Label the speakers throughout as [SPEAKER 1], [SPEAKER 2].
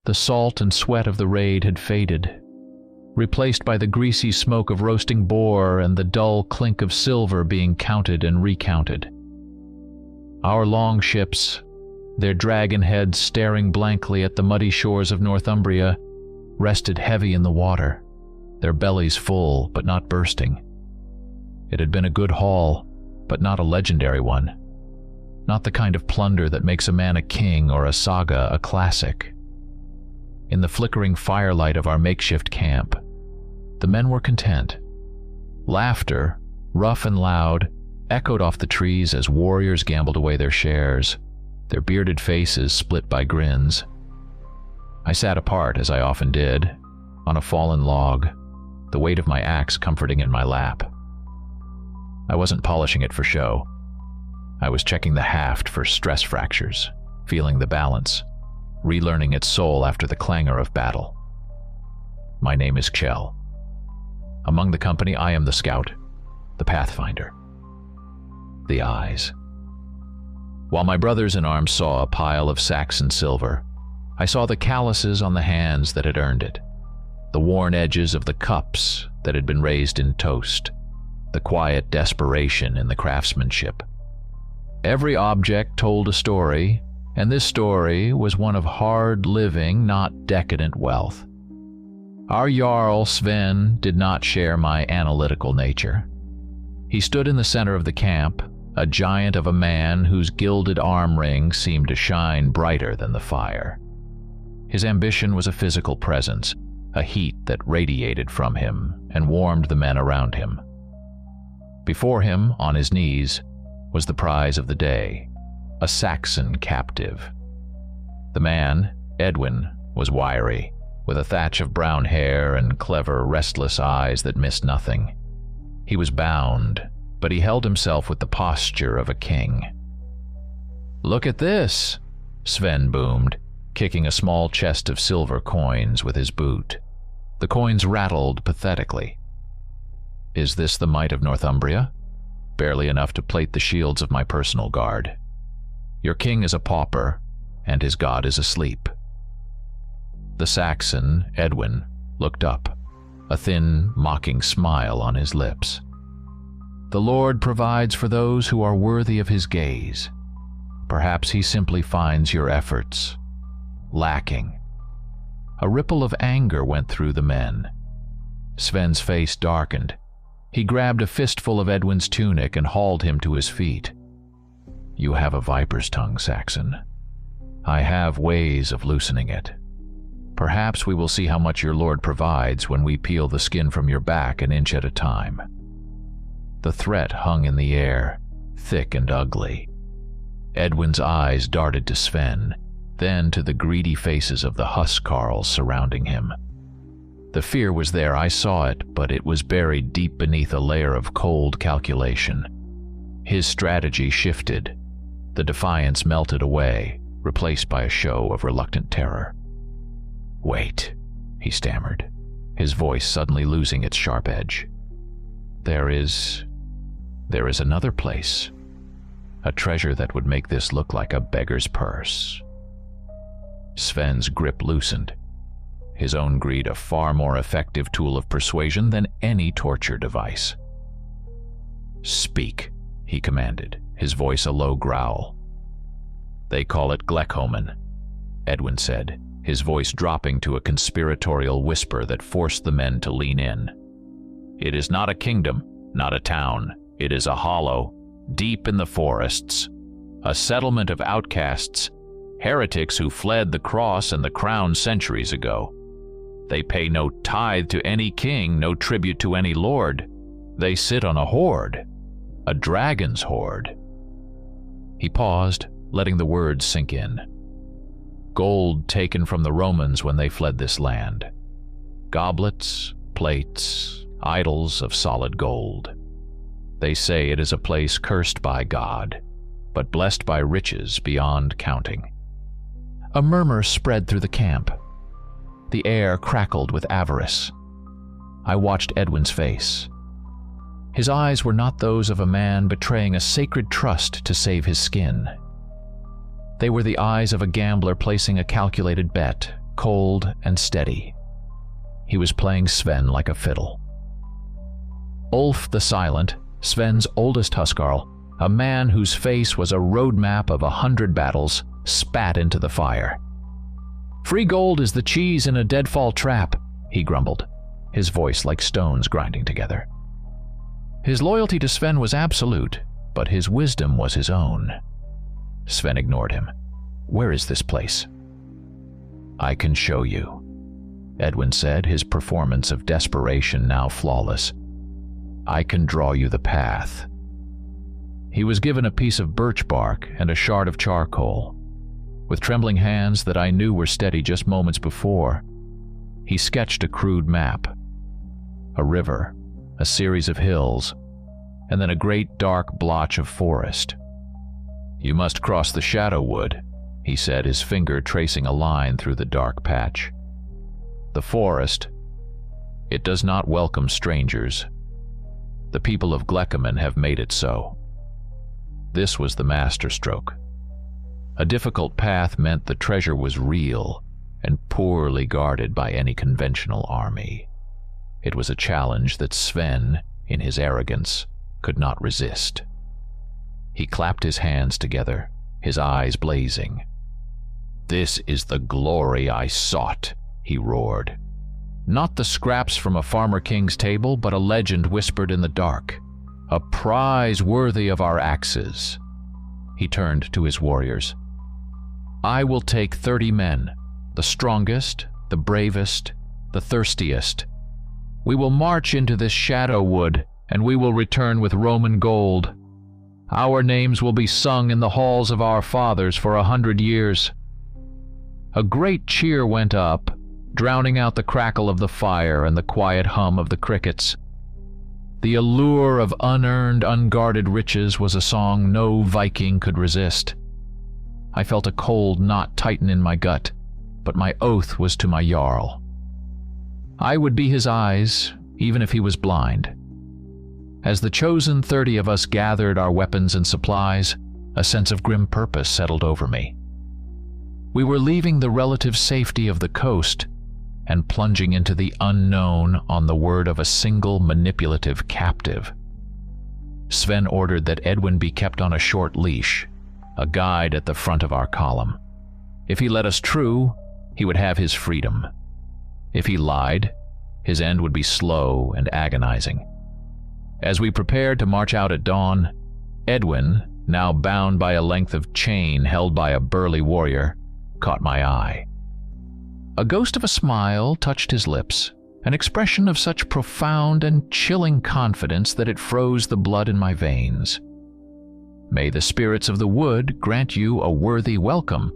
[SPEAKER 1] The salt and sweat of the raid had faded, replaced by the greasy smoke of roasting boar and the dull clink of silver being counted and recounted. Our long ships, their dragon heads staring blankly at the muddy shores of Northumbria, rested heavy in the water, their bellies full but not bursting. It had been a good haul, but not a legendary one. Not the kind of plunder that makes a man a king or a saga a classic. In the flickering firelight of our makeshift camp, the men were content. Laughter, rough and loud, echoed off the trees as warriors gambled away their shares, their bearded faces split by grins. I sat apart, as I often did, on a fallen log, the weight of my axe comforting in my lap. I wasn't polishing it for show. I was checking the haft for stress fractures, feeling the balance, relearning its soul after the clangor of battle. My name is Kjell. Among the company, I am the scout, the pathfinder. The eyes. While my brothers in arms saw a pile of Saxon silver, I saw the calluses on the hands that had earned it, the worn edges of the cups that had been raised in toast, the quiet desperation in the craftsmanship. Every object told a story, and this story was one of hard living, not decadent wealth. Our Jarl Sven did not share my analytical nature. He stood in the center of the camp, a giant of a man whose gilded arm ring seemed to shine brighter than the fire. His ambition was a physical presence, a heat that radiated from him and warmed the men around him. Before him, on his knees, was the prize of the day, a Saxon captive. The man, Edwin, was wiry, with a thatch of brown hair and clever, restless eyes that missed nothing. He was bound, but he held himself with the posture of a king. "Look at this," Sven boomed, kicking a small chest of silver coins with his boot. The coins rattled pathetically. "Is this the might of Northumbria? Barely enough to plate the shields of my personal guard. Your king is a pauper, and his god is asleep." The Saxon, Edwin, looked up, a thin, mocking smile on his lips. "The Lord provides for those who are worthy of his gaze. Perhaps he simply finds your efforts lacking." A ripple of anger went through the men. Sven's face darkened. He grabbed a fistful of Edwin's tunic and hauled him to his feet. "You have a viper's tongue, Saxon. I have ways of loosening it. Perhaps we will see how much your lord provides when we peel the skin from your back an inch at a time." The threat hung in the air, thick and ugly. Edwin's eyes darted to Sven, then to the greedy faces of the huscarls surrounding him. The fear was there, I saw it, but it was buried deep beneath a layer of cold calculation. His strategy shifted. The defiance melted away, replaced by a show of reluctant terror. "Wait," he stammered, his voice suddenly losing its sharp edge. There is another place. A treasure that would make this look like a beggar's purse." Sven's grip loosened, his own greed a far more effective tool of persuasion than any torture device. "Speak," he commanded, his voice a low growl. "They call it Gleckhomen," Edwin said, his voice dropping to a conspiratorial whisper that forced the men to lean in. "It is not a kingdom, not a town. It is a hollow, deep in the forests, a settlement of outcasts, heretics who fled the cross and the crown centuries ago. They pay no tithe to any king, no tribute to any lord. They sit on a hoard, a dragon's hoard." He paused, letting the words sink in. "Gold taken from the Romans when they fled this land. Goblets, plates, idols of solid gold. They say it is a place cursed by God, but blessed by riches beyond counting." A murmur spread through the camp. The air crackled with avarice. I watched Edwin's face. His eyes were not those of a man betraying a sacred trust to save his skin. They were the eyes of a gambler placing a calculated bet, cold and steady. He was playing Sven like a fiddle. Ulf the Silent, Sven's oldest huskarl, a man whose face was a roadmap of 100 battles, spat into the fire. "Free gold is the cheese in a deadfall trap," he grumbled, his voice like stones grinding together. His loyalty to Sven was absolute, but his wisdom was his own. Sven ignored him. "Where is this place?" "I can show you," Edwin said, his performance of desperation now flawless. "I can draw you the path." He was given a piece of birch bark and a shard of charcoal. With trembling hands that I knew were steady just moments before, he sketched a crude map. A river, a series of hills, and then a great dark blotch of forest. "You must cross the Shadow Wood," he said, his finger tracing a line through the dark patch. "The forest, it does not welcome strangers. The people of Glamman have made it so." This was the masterstroke. A difficult path meant the treasure was real and poorly guarded by any conventional army. It was a challenge that Sven, in his arrogance, could not resist. He clapped his hands together, his eyes blazing. "This is the glory I sought," he roared. Not the scraps from a farmer king's table, but a legend whispered in the dark. A prize worthy of our axes. He turned to his warriors. "I will take 30 men, the strongest, the bravest, the thirstiest. We will march into this Shadow Wood, and we will return with Roman gold. Our names will be sung in the halls of our fathers for 100 years." A great cheer went up, drowning out the crackle of the fire and the quiet hum of the crickets. The allure of unearned, unguarded riches was a song no Viking could resist. I felt a cold knot tighten in my gut, but my oath was to my Jarl. I would be his eyes, even if he was blind. As the chosen 30 of us gathered our weapons and supplies, a sense of grim purpose settled over me. We were leaving the relative safety of the coast and plunging into the unknown on the word of a single manipulative captive. Sven ordered that Edwin be kept on a short leash, a guide at the front of our column. If he led us true, he would have his freedom. If he lied, his end would be slow and agonizing. As we prepared to march out at dawn, Edwin, now bound by a length of chain held by a burly warrior, caught my eye. A ghost of a smile touched his lips, an expression of such profound and chilling confidence that it froze the blood in my veins. "May the spirits of the wood grant you a worthy welcome,"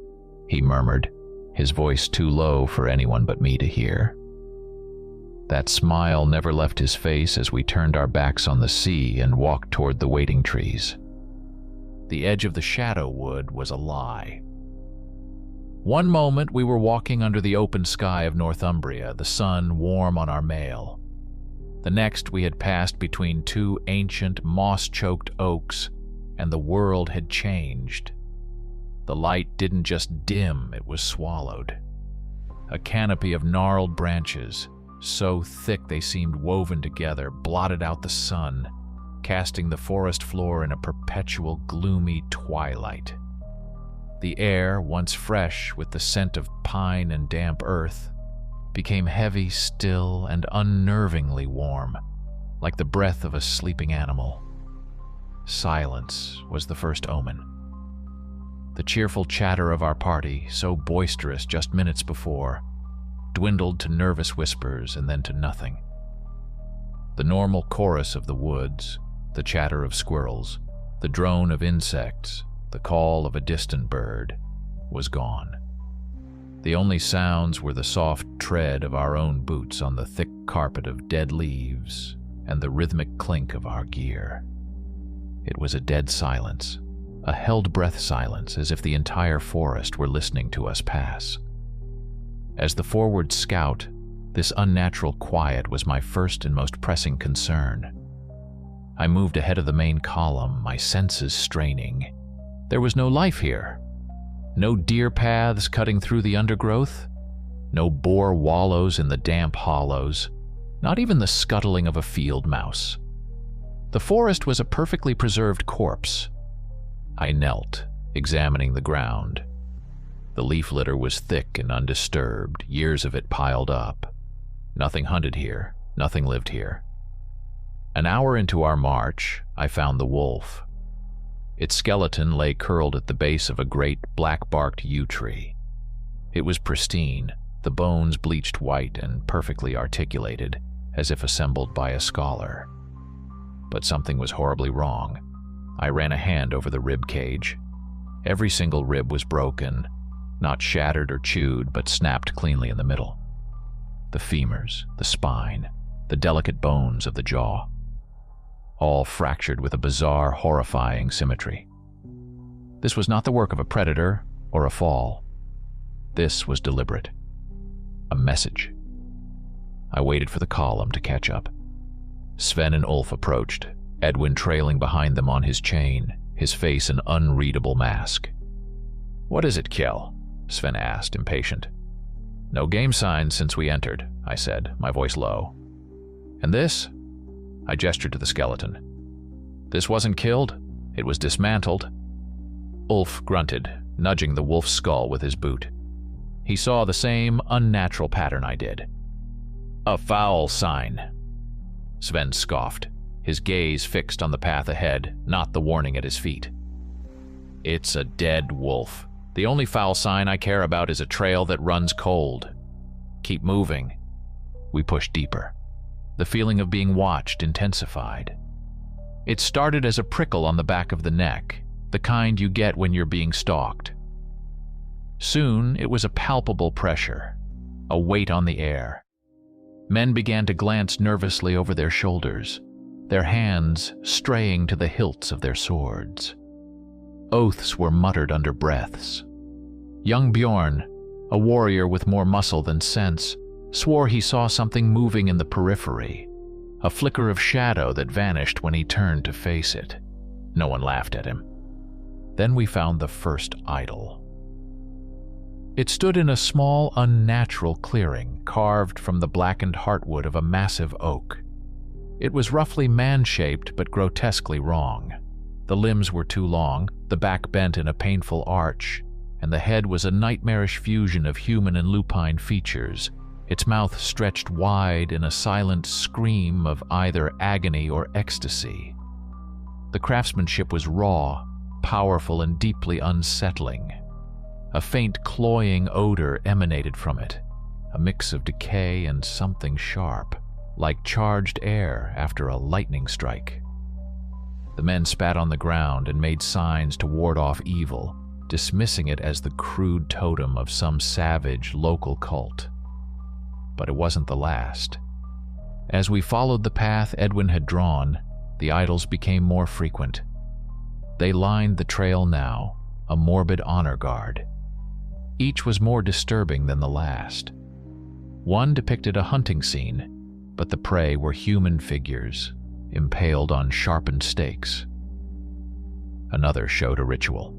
[SPEAKER 1] he murmured, his voice too low for anyone but me to hear. That smile never left his face as we turned our backs on the sea and walked toward the waiting trees. The edge of the Shadow Wood was a lie. One moment we were walking under the open sky of Northumbria, the sun warm on our mail. The next we had passed between 2 ancient, moss-choked oaks, and the world had changed. The light didn't just dim, it was swallowed. A canopy of gnarled branches, so thick they seemed woven together, blotted out the sun, casting the forest floor in a perpetual gloomy twilight. The air, once fresh with the scent of pine and damp earth, became heavy, still, and unnervingly warm, like the breath of a sleeping animal. Silence was the first omen. The cheerful chatter of our party, so boisterous just minutes before, dwindled to nervous whispers and then to nothing. The normal chorus of the woods, the chatter of squirrels, the drone of insects, the call of a distant bird, was gone. The only sounds were the soft tread of our own boots on the thick carpet of dead leaves and the rhythmic clink of our gear. It was a dead silence, a held-breath silence, as if the entire forest were listening to us pass. As the forward scout, this unnatural quiet was my first and most pressing concern. I moved ahead of the main column, my senses straining. There was no life here. No deer paths cutting through the undergrowth. No boar wallows in the damp hollows, not even the scuttling of a field mouse. The forest was a perfectly preserved corpse. I knelt, examining the ground. The leaf litter was thick and undisturbed, years of it piled up. Nothing hunted here, nothing lived here. An hour into our march, I found the wolf. Its skeleton lay curled at the base of a great black-barked yew tree. It was pristine, the bones bleached white and perfectly articulated, as if assembled by a scholar. But something was horribly wrong. I ran a hand over the rib cage. Every single rib was broken, not shattered or chewed, but snapped cleanly in the middle. The femurs, the spine, the delicate bones of the jaw, all fractured with a bizarre, horrifying symmetry. This was not the work of a predator or a fall. This was deliberate. A message. I waited for the column to catch up. Sven and Ulf approached, Edwin trailing behind them on his chain, his face an unreadable mask. "What is it, Kjell?" Sven asked, impatient. "No game signs since we entered," I said, my voice low. "And this?" I gestured to the skeleton. "This wasn't killed, it was dismantled." Ulf grunted, nudging the wolf's skull with his boot. He saw the same unnatural pattern I did. "A foul sign." Sven scoffed, his gaze fixed on the path ahead, not the warning at his feet. "It's a dead wolf. The only foul sign I care about is a trail that runs cold. Keep moving." We pushed deeper. The feeling of being watched intensified. It started as a prickle on the back of the neck, the kind you get when you're being stalked. Soon, it was a palpable pressure, a weight on the air. Men began to glance nervously over their shoulders, their hands straying to the hilts of their swords. Oaths were muttered under breaths. Young Bjorn, a warrior with more muscle than sense, swore he saw something moving in the periphery, a flicker of shadow that vanished when he turned to face it. No one laughed at him. Then we found the first idol. It stood in a small, unnatural clearing, carved from the blackened heartwood of a massive oak. It was roughly man-shaped but grotesquely wrong. The limbs were too long, the back bent in a painful arch, and the head was a nightmarish fusion of human and lupine features, its mouth stretched wide in a silent scream of either agony or ecstasy. The craftsmanship was raw, powerful, and deeply unsettling. A faint cloying odor emanated from it, a mix of decay and something sharp, like charged air after a lightning strike. The men spat on the ground and made signs to ward off evil, dismissing it as the crude totem of some savage local cult. But it wasn't the last. As we followed the path Edwin had drawn, the idols became more frequent. They lined the trail now, a morbid honor guard. Each was more disturbing than the last. One depicted a hunting scene, but the prey were human figures, impaled on sharpened stakes. Another showed a ritual.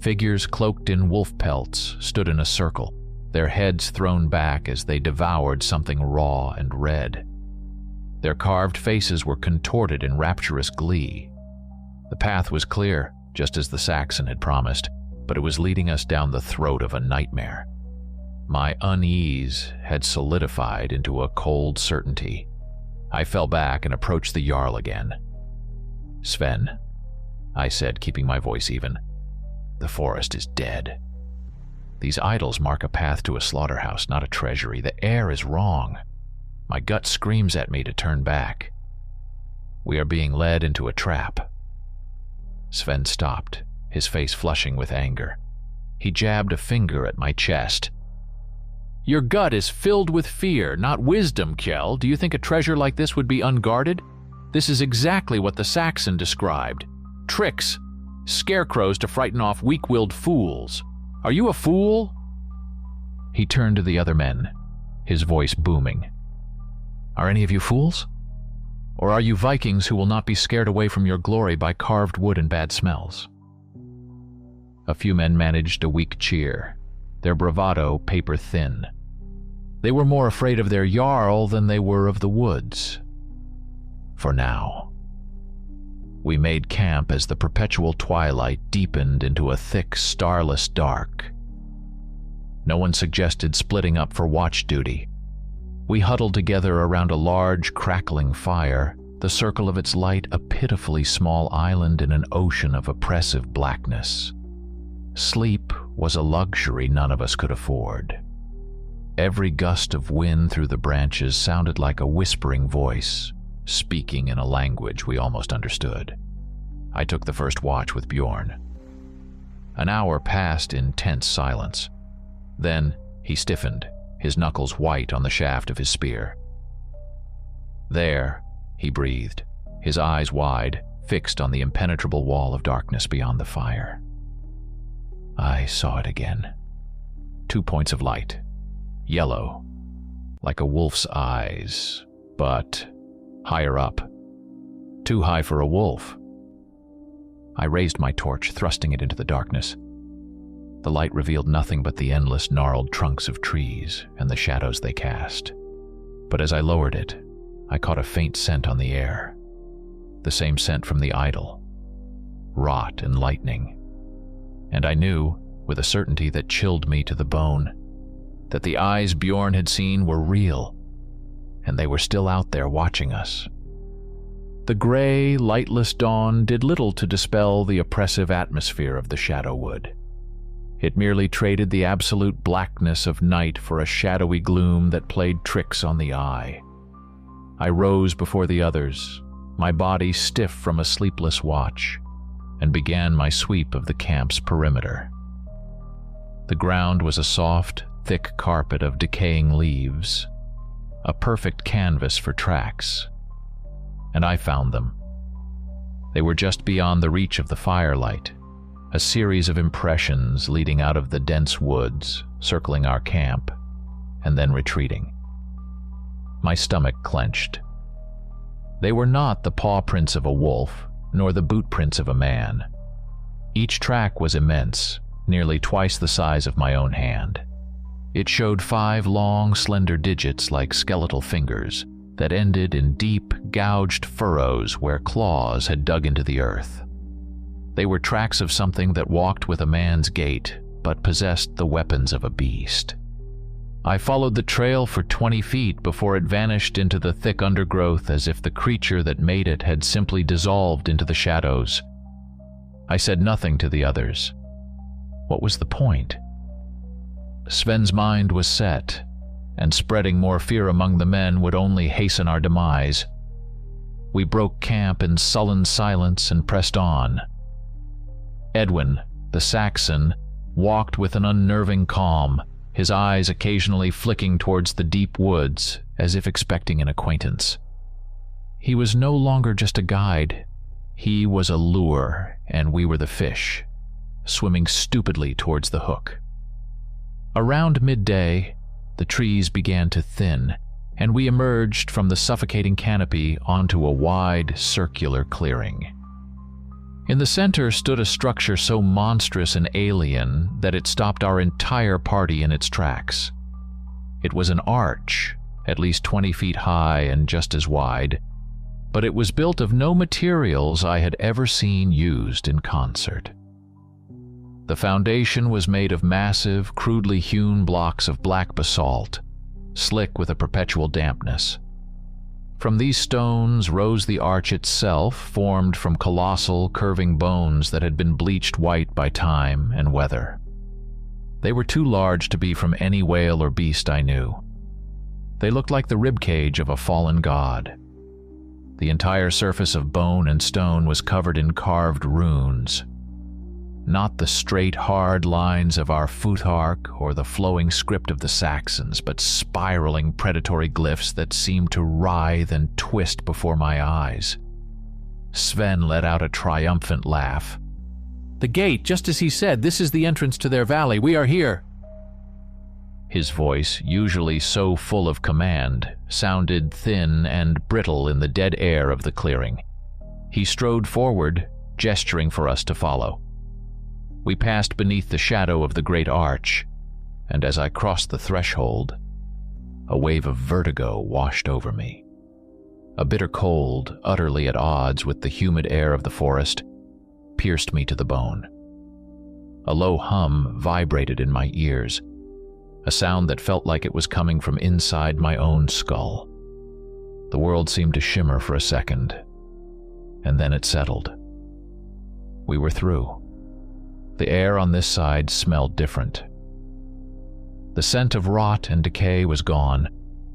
[SPEAKER 1] Figures cloaked in wolf pelts stood in a circle, their heads thrown back as they devoured something raw and red. Their carved faces were contorted in rapturous glee. The path was clear, just as the Saxon had promised, but it was leading us down the throat of a nightmare. My unease had solidified into a cold certainty. I fell back and approached the Jarl again. "Sven," I said, keeping my voice even, "the forest is dead. These idols mark a path to a slaughterhouse, not a treasury. The air is wrong. My gut screams at me to turn back. We are being led into a trap." Sven stopped, his face flushing with anger. He jabbed a finger at my chest. "Your gut is filled with fear, not wisdom, Kjell. Do you think a treasure like this would be unguarded? This is exactly what the Saxon described. Tricks, scarecrows to frighten off weak-willed fools. Are you a fool?" He turned to the other men, his voice booming. "Are any of you fools? Or are you Vikings who will not be scared away from your glory by carved wood and bad smells?" A few men managed a weak cheer. their bravado paper-thin. They were more afraid of their Jarl than they were of the woods. For now. We made camp as the perpetual twilight deepened into a thick, starless dark. No one suggested splitting up for watch duty. We huddled together around a large, crackling fire, the circle of its light a pitifully small island in an ocean of oppressive blackness. Sleep was a luxury none of us could afford. Every gust of wind through the branches sounded like a whispering voice, speaking in a language we almost understood. I took the first watch with Bjorn. An hour passed in tense silence. Then he stiffened, his knuckles white on the shaft of his spear. "There," he breathed, his eyes wide, fixed on the impenetrable wall of darkness beyond the fire. I saw it again. 2 points of light. Yellow, like a wolf's eyes, but higher up. Too high for a wolf. I raised my torch, thrusting it into the darkness. The light revealed nothing but the endless gnarled trunks of trees and the shadows they cast. But as I lowered it, I caught a faint scent on the air. The same scent from the idol. Rot and lightning. And I knew, with a certainty that chilled me to the bone, that the eyes Bjorn had seen were real, and they were still out there watching us. The gray, lightless dawn did little to dispel the oppressive atmosphere of the Shadow Wood. It merely traded the absolute blackness of night for a shadowy gloom that played tricks on the eye. I rose before the others, my body stiff from a sleepless watch, and began my sweep of the camp's perimeter. The ground was a soft, thick carpet of decaying leaves, a perfect canvas for tracks. And I found them. They were just beyond the reach of the firelight, a series of impressions leading out of the dense woods, circling our camp, and then retreating. My stomach clenched. They were not the paw prints of a wolf, nor the boot prints of a man. Each track was immense, nearly twice the size of my own hand. It showed 5 long, slender digits like skeletal fingers that ended in deep, gouged furrows where claws had dug into the earth. They were tracks of something that walked with a man's gait, but possessed the weapons of a beast. I followed the trail for 20 feet before it vanished into the thick undergrowth as if the creature that made it had simply dissolved into the shadows. I said nothing to the others. What was the point? Sven's mind was set, and spreading more fear among the men would only hasten our demise. We broke camp in sullen silence and pressed on. Edwin, the Saxon, walked with an unnerving calm, his eyes occasionally flicking towards the deep woods, as if expecting an acquaintance. He was no longer just a guide. He was a lure, and we were the fish, swimming stupidly towards the hook. Around midday, the trees began to thin, and we emerged from the suffocating canopy onto a wide, circular clearing. In the center stood a structure so monstrous and alien that it stopped our entire party in its tracks. It was an arch, at least 20 feet high and just as wide, but it was built of no materials I had ever seen used in concert. The foundation was made of massive, crudely hewn blocks of black basalt, slick with a perpetual dampness. From these stones rose the arch itself, formed from colossal, curving bones that had been bleached white by time and weather. They were too large to be from any whale or beast I knew. They looked like the ribcage of a fallen god. The entire surface of bone and stone was covered in carved runes. Not the straight, hard lines of our Futhark or the flowing script of the Saxons, but spiraling predatory glyphs that seemed to writhe and twist before my eyes. Sven let out a triumphant laugh. "The gate, just as he said, this is the entrance to their valley. We are here." His voice, usually so full of command, sounded thin and brittle in the dead air of the clearing. He strode forward, gesturing for us to follow. We passed beneath the shadow of the great arch. and as I crossed the threshold, a wave of vertigo washed over me. A bitter cold, utterly at odds with the humid air of the forest, pierced me to the bone. A low hum vibrated in my ears, a sound that felt like it was coming from inside my own skull. The world seemed to shimmer for a second, and then it settled. We were through. The air on this side smelled different. The scent of rot and decay was gone,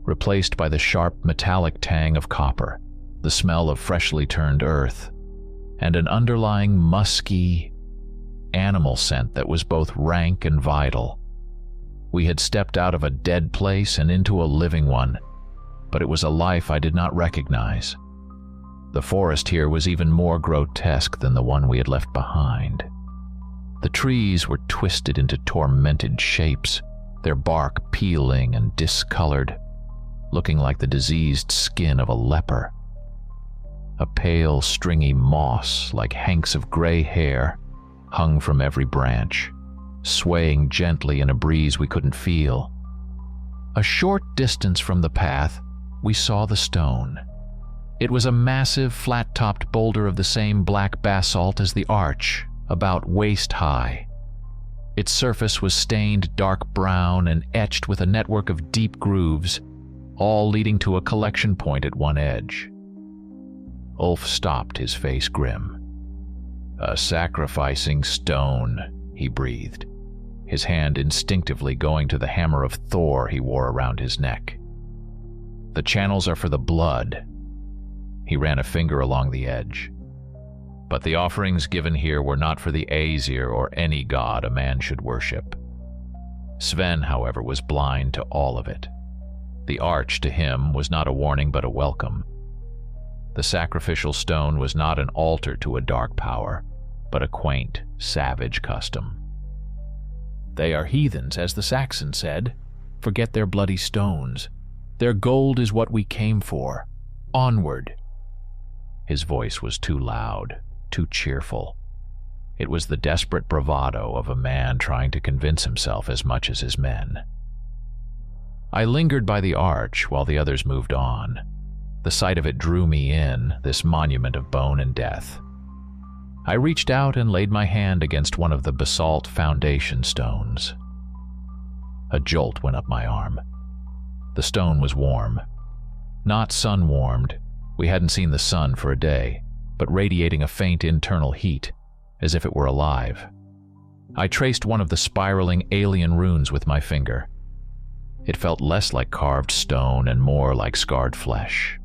[SPEAKER 1] replaced by the sharp metallic tang of copper, the smell of freshly turned earth, and an underlying musky animal scent that was both rank and vital. We had stepped out of a dead place and into a living one, but it was a life I did not recognize. The forest here was even more grotesque than the one we had left behind. The trees were twisted into tormented shapes, their bark peeling and discolored, looking like the diseased skin of a leper. A pale, stringy moss, like hanks of gray hair, hung from every branch, swaying gently in a breeze we couldn't feel. A short distance from the path, we saw the stone. It was a massive, flat-topped boulder of the same black basalt as the arch, about waist-high. Its surface was stained dark brown and etched with a network of deep grooves, all leading to a collection point at one edge. Ulf stopped, his face grim. "A sacrificing stone," he breathed, his hand instinctively going to the hammer of Thor he wore around his neck. "The channels are for the blood." He ran a finger along the edge. "But the offerings given here were not for the Aesir or any god a man should worship." Sven, however, was blind to all of it. The arch, to him, was not a warning but a welcome. The sacrificial stone was not an altar to a dark power, but a quaint, savage custom. "They are heathens, as the Saxon said. Forget their bloody stones. Their gold is what we came for. Onward." His voice was too loud, too cheerful. It was the desperate bravado of a man trying to convince himself as much as his men. I lingered by the arch while the others moved on. The sight of it drew me in, this monument of bone and death. I reached out and laid my hand against one of the basalt foundation stones. A jolt went up my arm. The stone was warm. Not sun-warmed. We hadn't seen the sun for a day, but radiating a faint internal heat, as if it were alive. I traced one of the spiraling alien runes with my finger. It felt less like carved stone and more like scarred flesh.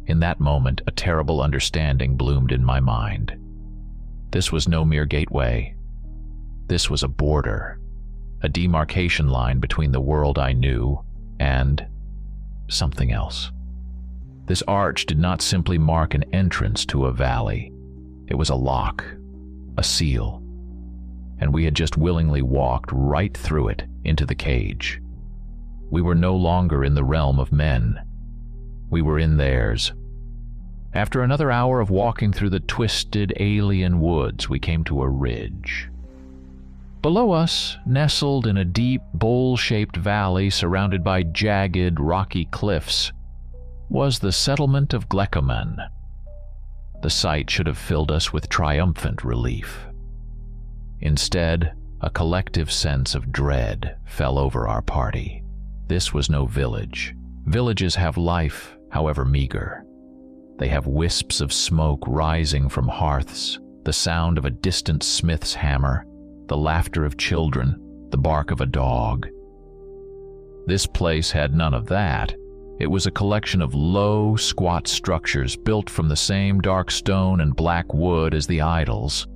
[SPEAKER 1] In that moment, a terrible understanding bloomed in my mind. This was no mere gateway. This was a border, a demarcation line between the world I knew and something else. This arch did not simply mark an entrance to a valley. It was a lock, a seal, and we had just willingly walked right through it into the cage. We were no longer in the realm of men. We were in theirs. After another hour of walking through the twisted alien woods, we came to a ridge. Below us, nestled in a deep, bowl-shaped valley surrounded by jagged, rocky cliffs, was the settlement of Glamman. The sight should have filled us with triumphant relief. Instead, a collective sense of dread fell over our party. This was no village. Villages have life, however meager. They have wisps of smoke rising from hearths, the sound of a distant smith's hammer, the laughter of children, the bark of a dog. This place had none of that. It was a collection of low, squat structures built from the same dark stone and black wood as the idols.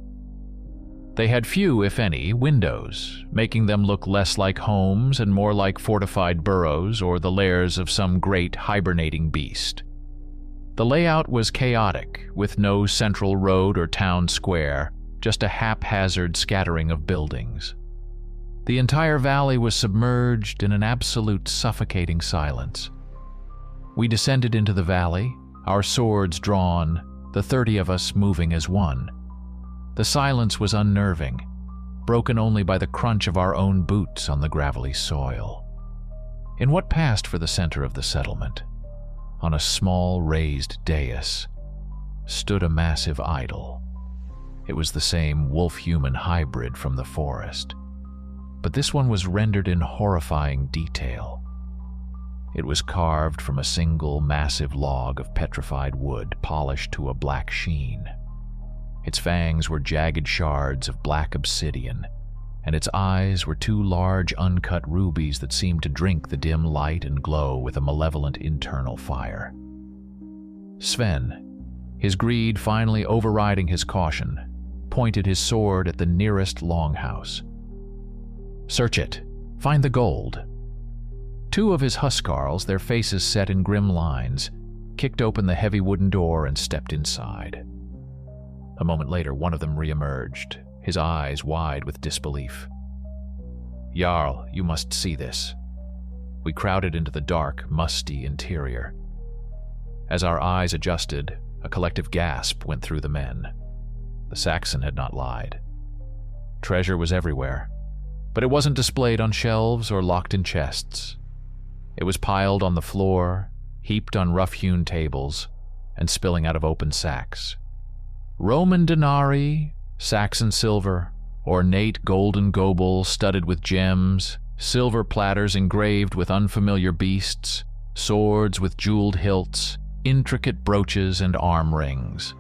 [SPEAKER 1] They had few, if any, windows, making them look less like homes and more like fortified burrows or the lairs of some great hibernating beast. The layout was chaotic, with no central road or town square, just a haphazard scattering of buildings. The entire valley was submerged in an absolute suffocating silence. We descended into the valley, our swords drawn, the 30 of us moving as one. The silence was unnerving. broken only by the crunch of our own boots on the gravelly soil. In what passed for the center of the settlement, on a small raised dais, stood a massive idol. It was the same wolf-human hybrid from the forest, but this one was rendered in horrifying detail. It was carved from a single massive log of petrified wood polished to a black sheen. Its fangs were jagged shards of black obsidian, and its eyes were two large uncut rubies that seemed to drink the dim light and glow with a malevolent internal fire. Sven, his greed finally overriding his caution, pointed his sword at the nearest longhouse. "Search it. Find the gold." Two of his huskarls, their faces set in grim lines, kicked open the heavy wooden door and stepped inside. A moment later, one of them reemerged, his eyes wide with disbelief. "Jarl, you must see this." We crowded into the dark, musty interior. As our eyes adjusted, a collective gasp went through the men. The Saxon had not lied. Treasure was everywhere, but it wasn't displayed on shelves or locked in chests. It was piled on the floor, heaped on rough-hewn tables, and spilling out of open sacks. Roman denarii, Saxon silver, ornate golden gobel studded with gems, silver platters engraved with unfamiliar beasts, swords with jeweled hilts, intricate brooches and arm rings.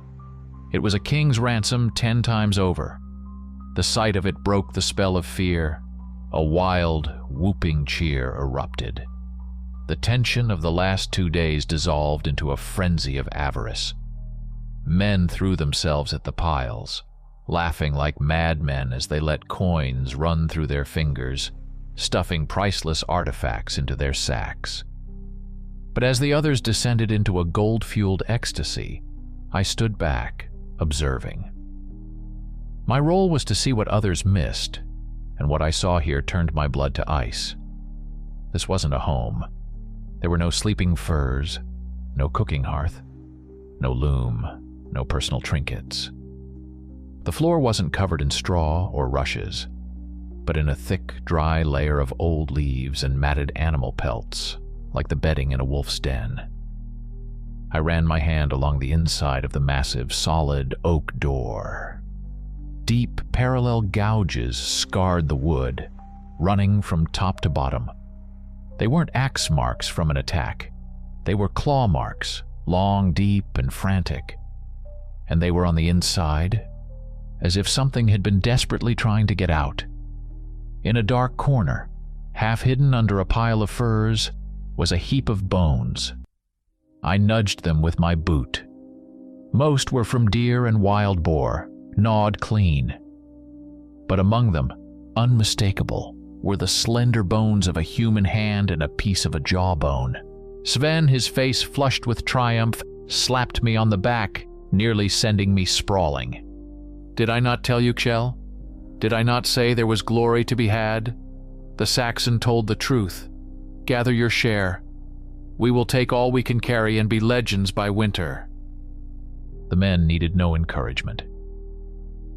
[SPEAKER 1] It was a king's ransom 10 times over. The sight of it broke the spell of fear. A wild, whooping cheer erupted. The tension of the last 2 days dissolved into a frenzy of avarice. Men threw themselves at the piles, laughing like madmen as they let coins run through their fingers, stuffing priceless artifacts into their sacks. But as the others descended into a gold-fueled ecstasy, I stood back, observing. My role was to see what others missed, and what I saw here turned my blood to ice. This wasn't a home. There were no sleeping furs, no cooking hearth, no loom, no personal trinkets. The floor wasn't covered in straw or rushes, but in a thick, dry layer of old leaves and matted animal pelts, like the bedding in a wolf's den. I ran my hand along the inside of the massive, solid oak door. Deep, parallel gouges scarred the wood, running from top to bottom. They weren't axe marks from an attack. They were claw marks, long, deep, and frantic. And they were on the inside, as if something had been desperately trying to get out. In a dark corner, half hidden under a pile of furs, was a heap of bones. I nudged them with my boot. Most were from deer and wild boar, gnawed clean. But among them, unmistakable, were the slender bones of a human hand and a piece of a jawbone. Sven, his face flushed with triumph, slapped me on the back, nearly sending me sprawling. "Did I not tell you, Kjell? Did I not say there was glory to be had? The Saxon told the truth. Gather your share. We will take all we can carry and be legends by winter." The men needed no encouragement.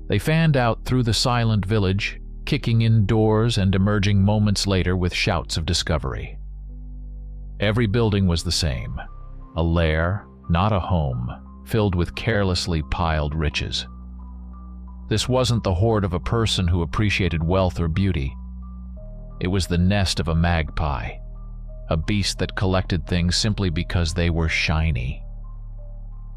[SPEAKER 1] They fanned out through the silent village, kicking in doors and emerging moments later with shouts of discovery. Every building was the same, a lair, not a home, filled with carelessly piled riches. This wasn't the hoard of a person who appreciated wealth or beauty. It was the nest of a magpie, a beast that collected things simply because they were shiny.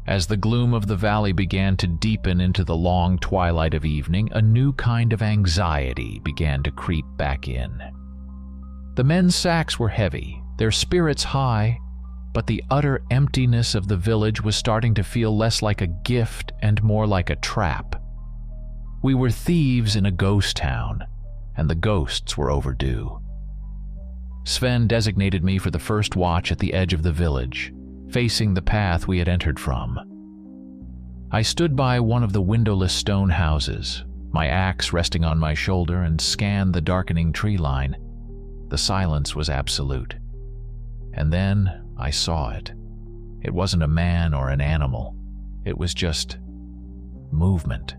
[SPEAKER 1] As the gloom of the valley began to deepen into the long twilight of evening, a new kind of anxiety began to creep back in. The men's sacks were heavy, their spirits high, but the utter emptiness of the village was starting to feel less like a gift and more like a trap. We were thieves in a ghost town, and the ghosts were overdue. Sven designated me for the first watch at the edge of the village, facing the path we had entered from. I stood by one of the windowless stone houses, my axe resting on my shoulder, and scanned the darkening tree line. The silence was absolute. And then I saw it. It wasn't a man or an animal. It was just movement.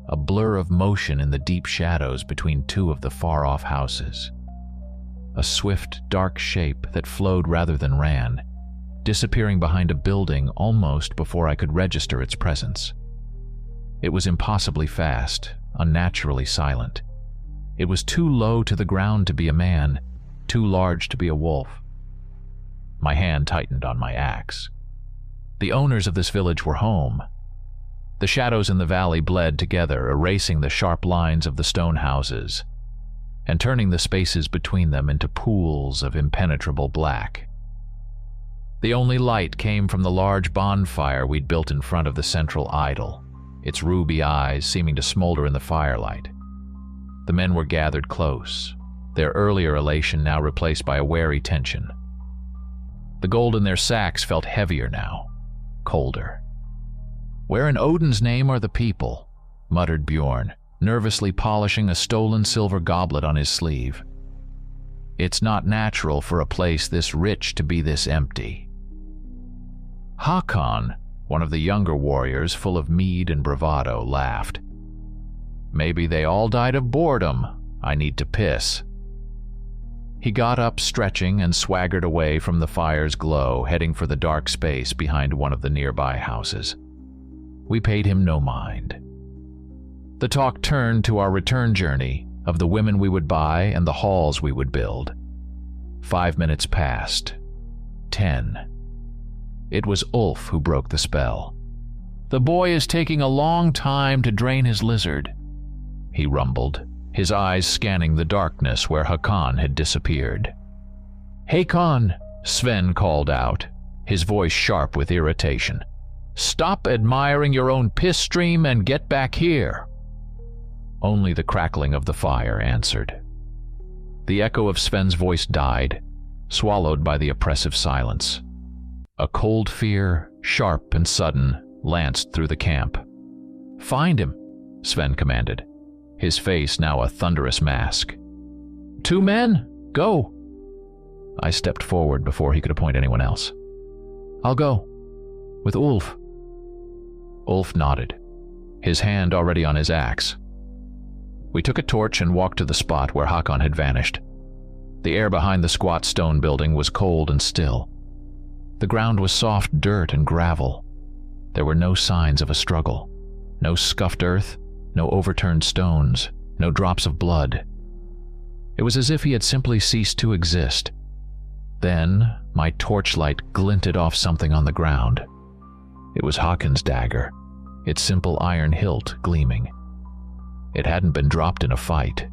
[SPEAKER 1] a blur of motion in the deep shadows between two of the far-off houses. A swift, dark shape that flowed rather than ran, disappearing behind a building almost before I could register its presence. It was impossibly fast, unnaturally silent. It was too low to the ground to be a man, too large to be a wolf. My hand tightened on my axe. The owners of this village were home. The shadows in the valley bled together, erasing the sharp lines of the stone houses, and turning the spaces between them into pools of impenetrable black. The only light came from the large bonfire we'd built in front of the central idol, its ruby eyes seeming to smolder in the firelight. The men were gathered close, their earlier elation now replaced by a wary tension. The gold in their sacks felt heavier now, colder. "Where in Odin's name are the people?" muttered Bjorn, nervously polishing a stolen silver goblet on his sleeve. "It's not natural for a place this rich to be this empty." Hakon, one of the younger warriors full of mead and bravado, laughed. "Maybe they all died of boredom. I need to piss." He got up, stretching, and swaggered away from the fire's glow, heading for the dark space behind one of the nearby houses. We paid him no mind. The talk turned to our return journey, of the women we would buy and the halls we would build. 5 minutes passed. 10. It was Ulf who broke the spell. "The boy is taking a long time to drain his lizard," he rumbled, his eyes scanning the darkness where Hakon had disappeared. "Hakon," Sven called out, his voice sharp with irritation. "Stop admiring your own piss stream and get back here." Only the crackling of the fire answered. The echo of Sven's voice died, swallowed by the oppressive silence. A cold fear, sharp and sudden, lanced through the camp. "Find him," Sven commanded, his face now a thunderous mask. "2 men, go." I stepped forward before he could appoint anyone else. "I'll go. With Ulf." Ulf nodded, his hand already on his axe. We took a torch and walked to the spot where Hakon had vanished. The air behind the squat stone building was cold and still. The ground was soft dirt and gravel. There were no signs of a struggle. No scuffed earth, no overturned stones, no drops of blood. It was as if he had simply ceased to exist. Then, my torchlight glinted off something on the ground. It was Hakon's dagger, its simple iron hilt gleaming. It hadn't been dropped in a fight.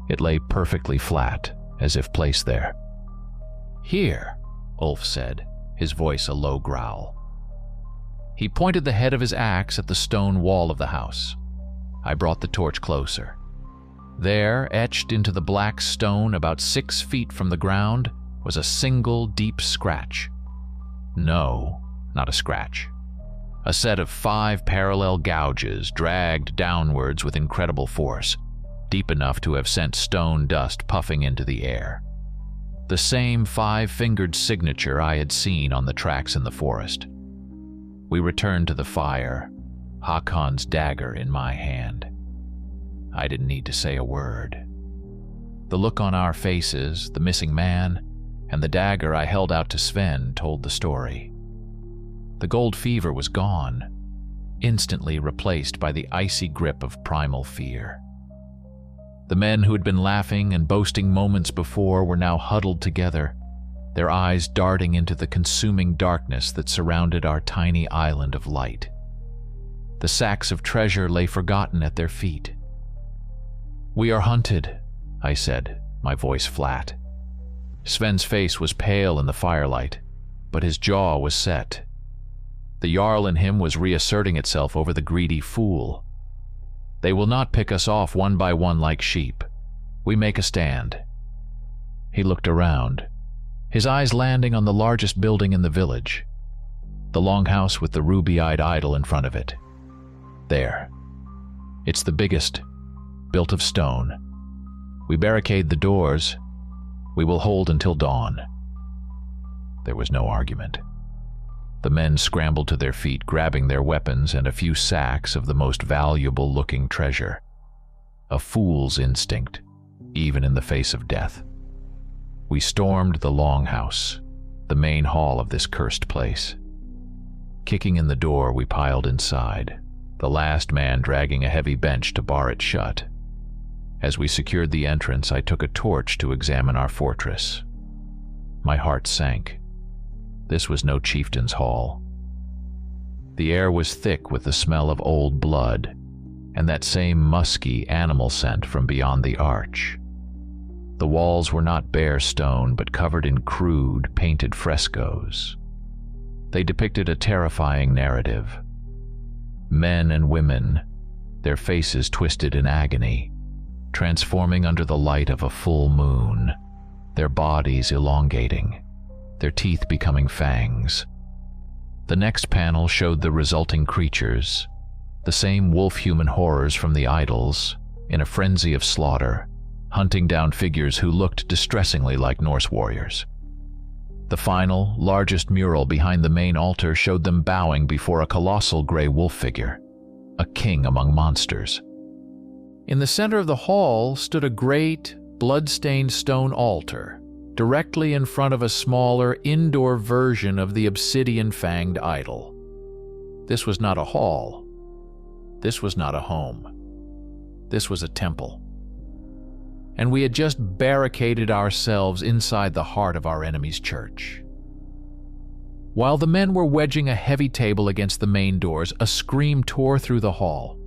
[SPEAKER 1] It lay perfectly flat, as if placed there. "Here," Ulf said, his voice a low growl. He pointed the head of his axe at the stone wall of the house. I brought the torch closer. There, etched into the black stone about 6 feet from the ground, was a single deep scratch. No, not a scratch. A set of 5 parallel gouges dragged downwards with incredible force, deep enough to have sent stone dust puffing into the air. The same 5-fingered signature I had seen on the tracks in the forest. We returned to the fire, Hakon's dagger in my hand. I didn't need to say a word. The look on our faces, the missing man, and the dagger I held out to Sven told the story. The gold fever was gone, instantly replaced by the icy grip of primal fear. The men who had been laughing and boasting moments before were now huddled together, their eyes darting into the consuming darkness that surrounded our tiny island of light. The sacks of treasure lay forgotten at their feet. "We are hunted," I said, my voice flat. Sven's face was pale in the firelight, but his jaw was set. The Jarl in him was reasserting itself over the greedy fool. "They will not pick us off one by one like sheep. We make a stand." He looked around, his eyes landing on the largest building in the village, the longhouse with the ruby-eyed idol in front of it. "There. It's the biggest, built of stone. We barricade the doors. We will hold until dawn." There was no argument. The men scrambled to their feet, grabbing their weapons and a few sacks of the most valuable-looking treasure. A fool's instinct, even in the face of death. We stormed the longhouse, the main hall of this cursed place. Kicking in the door, we piled inside, the last man dragging a heavy bench to bar it shut. As we secured the entrance, I took a torch to examine our fortress. My heart sank. This was no chieftain's hall. The air was thick with the smell of old blood, and that same musky animal scent from beyond the arch. The walls were not bare stone, but covered in crude, painted frescoes. They depicted a terrifying narrative. Men and women, their faces twisted in agony, transforming under the light of a full moon, their bodies elongating, their teeth becoming fangs. The next panel showed the resulting creatures, the same wolf-human horrors from the idols, in a frenzy of slaughter, hunting down figures who looked distressingly like Norse warriors. The final, largest mural behind the main altar showed them bowing before a colossal gray wolf figure, a king among monsters. In the center of the hall stood a great, blood-stained stone altar, directly in front of a smaller, indoor version of the obsidian-fanged idol. This was not a hall. This was not a home. This was a temple. And we had just barricaded ourselves inside the heart of our enemy's church. While the men were wedging a heavy table against the main doors, a scream tore through the hall.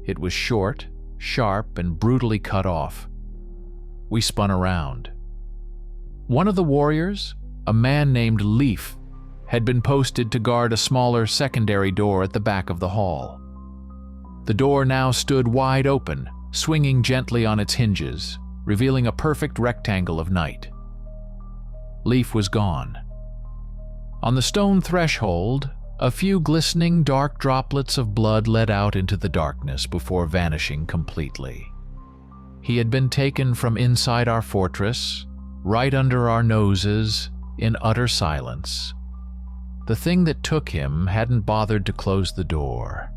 [SPEAKER 1] It was short, sharp, and brutally cut off. We spun around. One of the warriors, a man named Leaf, had been posted to guard a smaller secondary door at the back of the hall. The door now stood wide open, swinging gently on its hinges, revealing a perfect rectangle of night. Leaf was gone. On the stone threshold, a few glistening dark droplets of blood led out into the darkness before vanishing completely. He had been taken from inside our fortress, right under our noses, in utter silence. The thing that took him hadn't bothered to close the door.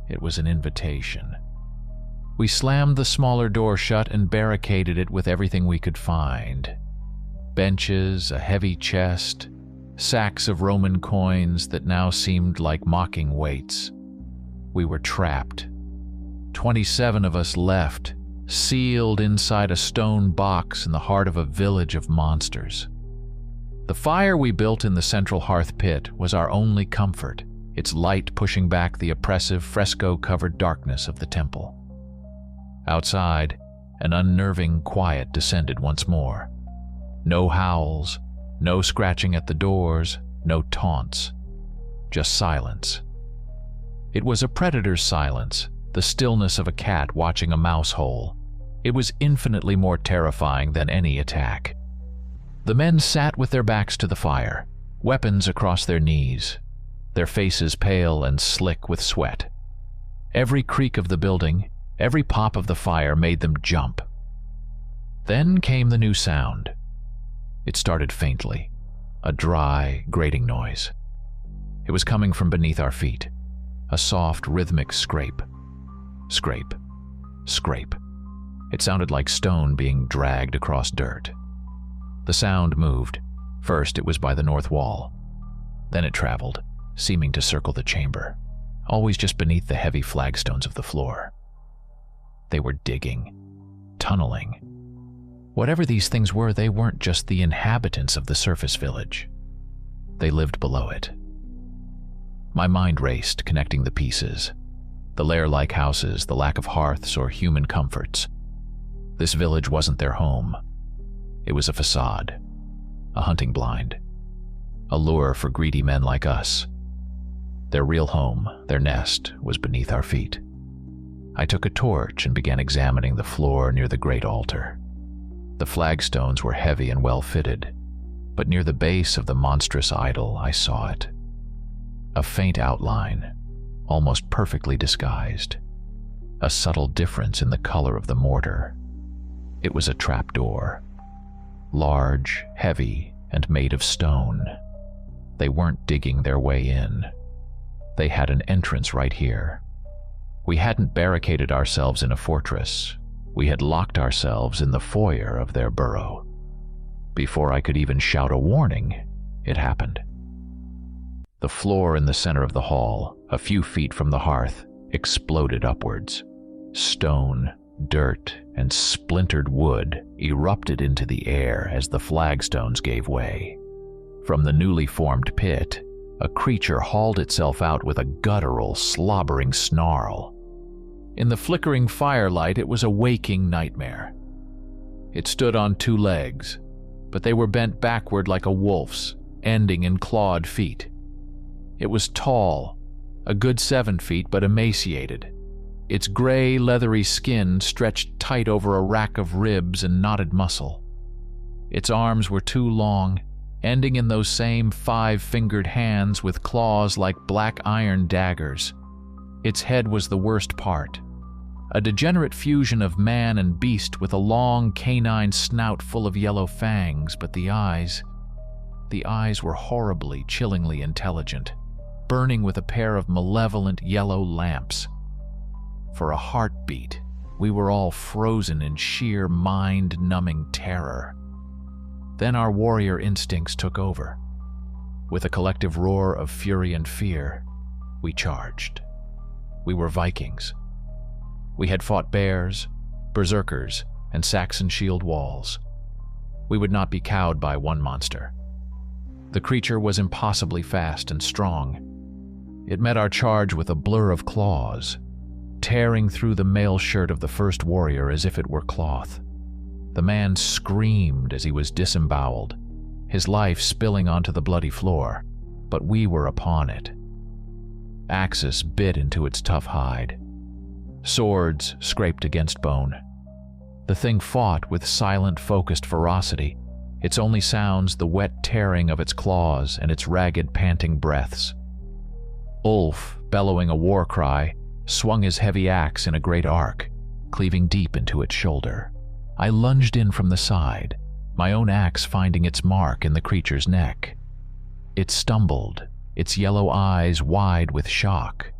[SPEAKER 1] It was an invitation. We slammed the smaller door shut and barricaded it with everything we could find. Benches, a heavy chest, sacks of Roman coins that now seemed like mocking weights. We were trapped. 27 of us left, sealed inside a stone box in the heart of a village of monsters. The fire we built in the central hearth pit was our only comfort, its light pushing back the oppressive fresco-covered darkness of the temple. Outside, an unnerving quiet descended once more. No howls, no scratching at the doors, no taunts. Just silence. It was a predator's silence, the stillness of a cat watching a mouse hole. It was infinitely more terrifying than any attack. The men sat with their backs to the fire, weapons across their knees, their faces pale and slick with sweat. Every creak of the building, every pop of the fire made them jump. Then came the new sound. It started faintly, a dry, grating noise. It was coming from beneath our feet, a soft, rhythmic scrape. Scrape. Scrape. It sounded like stone being dragged across dirt. The sound moved. First, it was by the north wall. Then it traveled, seeming to circle the chamber, always just beneath the heavy flagstones of the floor. They were digging, tunneling. Whatever these things were, they weren't just the inhabitants of the surface village. They lived below it. My mind raced, connecting the pieces. The lair-like houses, the lack of hearths or human comforts. This village wasn't their home. It was a facade, a hunting blind, a lure for greedy men like us. Their real home, their nest, was beneath our feet. I took a torch and began examining the floor near the great altar. The flagstones were heavy and well-fitted, but near the base of the monstrous idol I saw it. A faint outline, almost perfectly disguised. A subtle difference in the color of the mortar. It was a trapdoor. Large, heavy, and made of stone. They weren't digging their way in. They had an entrance right here. We hadn't barricaded ourselves in a fortress. We had locked ourselves in the foyer of their burrow. Before I could even shout a warning, it happened. The floor in the center of the hall, a few feet from the hearth, exploded upwards. Stone, dirt, and splintered wood erupted into the air as the flagstones gave way. From the newly formed pit, a creature hauled itself out with a guttural, slobbering snarl. In the flickering firelight, it was a waking nightmare. It stood on 2 legs, but they were bent backward like a wolf's, ending in clawed feet. It was tall, a good 7 feet, but emaciated. Its gray, leathery skin stretched tight over a rack of ribs and knotted muscle. Its arms were too long, ending in those same 5-fingered hands with claws like black iron daggers. Its head was the worst part, a degenerate fusion of man and beast with a long canine snout full of yellow fangs, but the eyes were horribly, chillingly intelligent, burning with a pair of malevolent yellow lamps. For a heartbeat, we were all frozen in sheer mind-numbing terror. Then our warrior instincts took over. With a collective roar of fury and fear, we charged. We were Vikings. We had fought bears, berserkers, and Saxon shield walls. We would not be cowed by one monster. The creature was impossibly fast and strong. It met our charge with a blur of claws, tearing through the mail shirt of the first warrior as if it were cloth. The man screamed as he was disemboweled, his life spilling onto the bloody floor, but we were upon it. Axes bit into its tough hide. Swords scraped against bone. The thing fought with silent, focused ferocity, its only sounds the wet tearing of its claws and its ragged, panting breaths. Ulf, bellowing a war cry, swung his heavy axe in a great arc, cleaving deep into its shoulder. I lunged in from the side, my own axe finding its mark in the creature's neck. It stumbled, its yellow eyes wide with shock.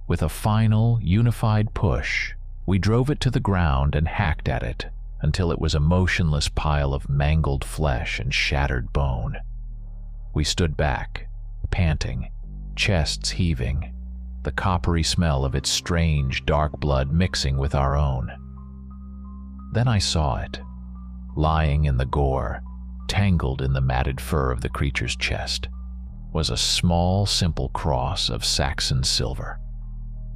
[SPEAKER 1] With a final, unified push, we drove it to the ground and hacked at it until it was a motionless pile of mangled flesh and shattered bone. We stood back, panting, chests heaving, the coppery smell of its strange, dark blood mixing with our own. Then I saw it, lying in the gore, tangled in the matted fur of the creature's chest, was a small, simple cross of Saxon silver,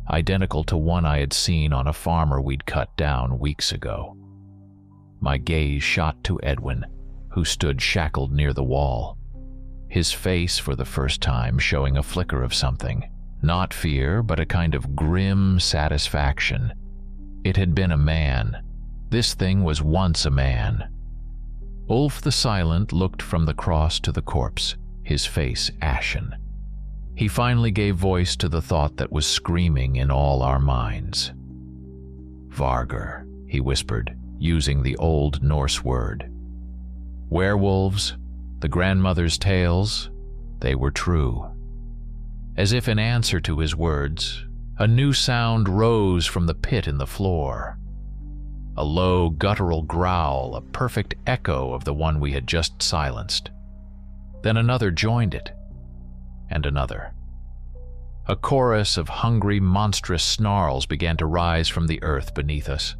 [SPEAKER 1] identical to one I had seen on a farmer we'd cut down weeks ago. My gaze shot to Edwin, who stood shackled near the wall, his face for the first time showing a flicker of something, not fear, but a kind of grim satisfaction. It had been a man. This thing was once a man. Ulf the Silent looked from the cross to the corpse, his face ashen. He finally gave voice to the thought that was screaming in all our minds. Vargr, he whispered, using the old Norse word. Werewolves, the grandmother's tales, they were true. As if in answer to his words, a new sound rose from the pit in the floor. A low, guttural growl, a perfect echo of the one we had just silenced. Then another joined it, and another. A chorus of hungry, monstrous snarls began to rise from the earth beneath us,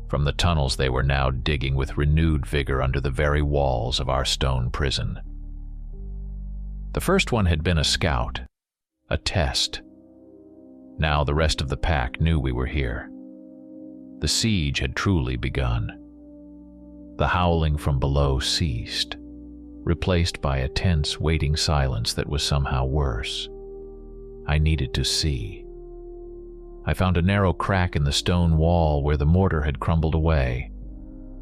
[SPEAKER 1] from the tunnels they were now digging with renewed vigor under the very walls of our stone prison. The first one had been a scout, a test. Now the rest of the pack knew we were here. The siege had truly begun. The howling from below ceased, replaced by a tense, waiting silence that was somehow worse. I needed to see. I found a narrow crack in the stone wall where the mortar had crumbled away,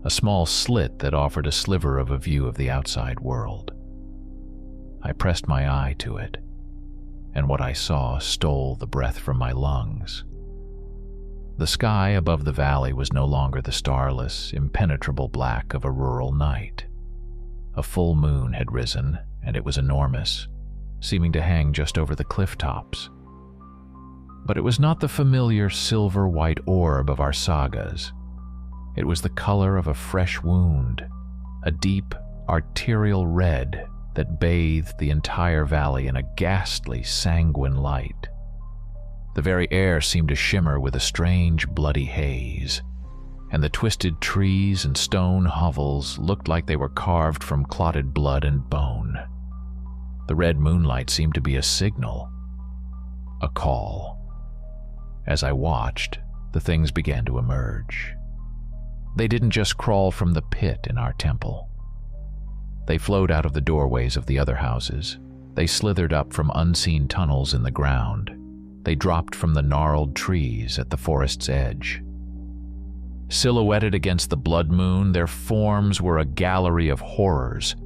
[SPEAKER 1] a small slit that offered a sliver of a view of the outside world. I pressed my eye to it, and what I saw stole the breath from my lungs. The sky above the valley was no longer the starless, impenetrable black of a rural night. A full moon had risen, and it was enormous, seeming to hang just over the cliff tops. But it was not the familiar silver-white orb of our sagas. It was the color of a fresh wound, a deep, arterial red that bathed the entire valley in a ghastly, sanguine light. The very air seemed to shimmer with a strange, bloody haze, and the twisted trees and stone hovels looked like they were carved from clotted blood and bone. The red moonlight seemed to be a signal, a call. As I watched, the things began to emerge. They didn't just crawl from the pit in our temple. They flowed out of the doorways of the other houses. They slithered up from unseen tunnels in the ground. They dropped from the gnarled trees at the forest's edge. Silhouetted against the blood moon, their forms were a gallery of horrors,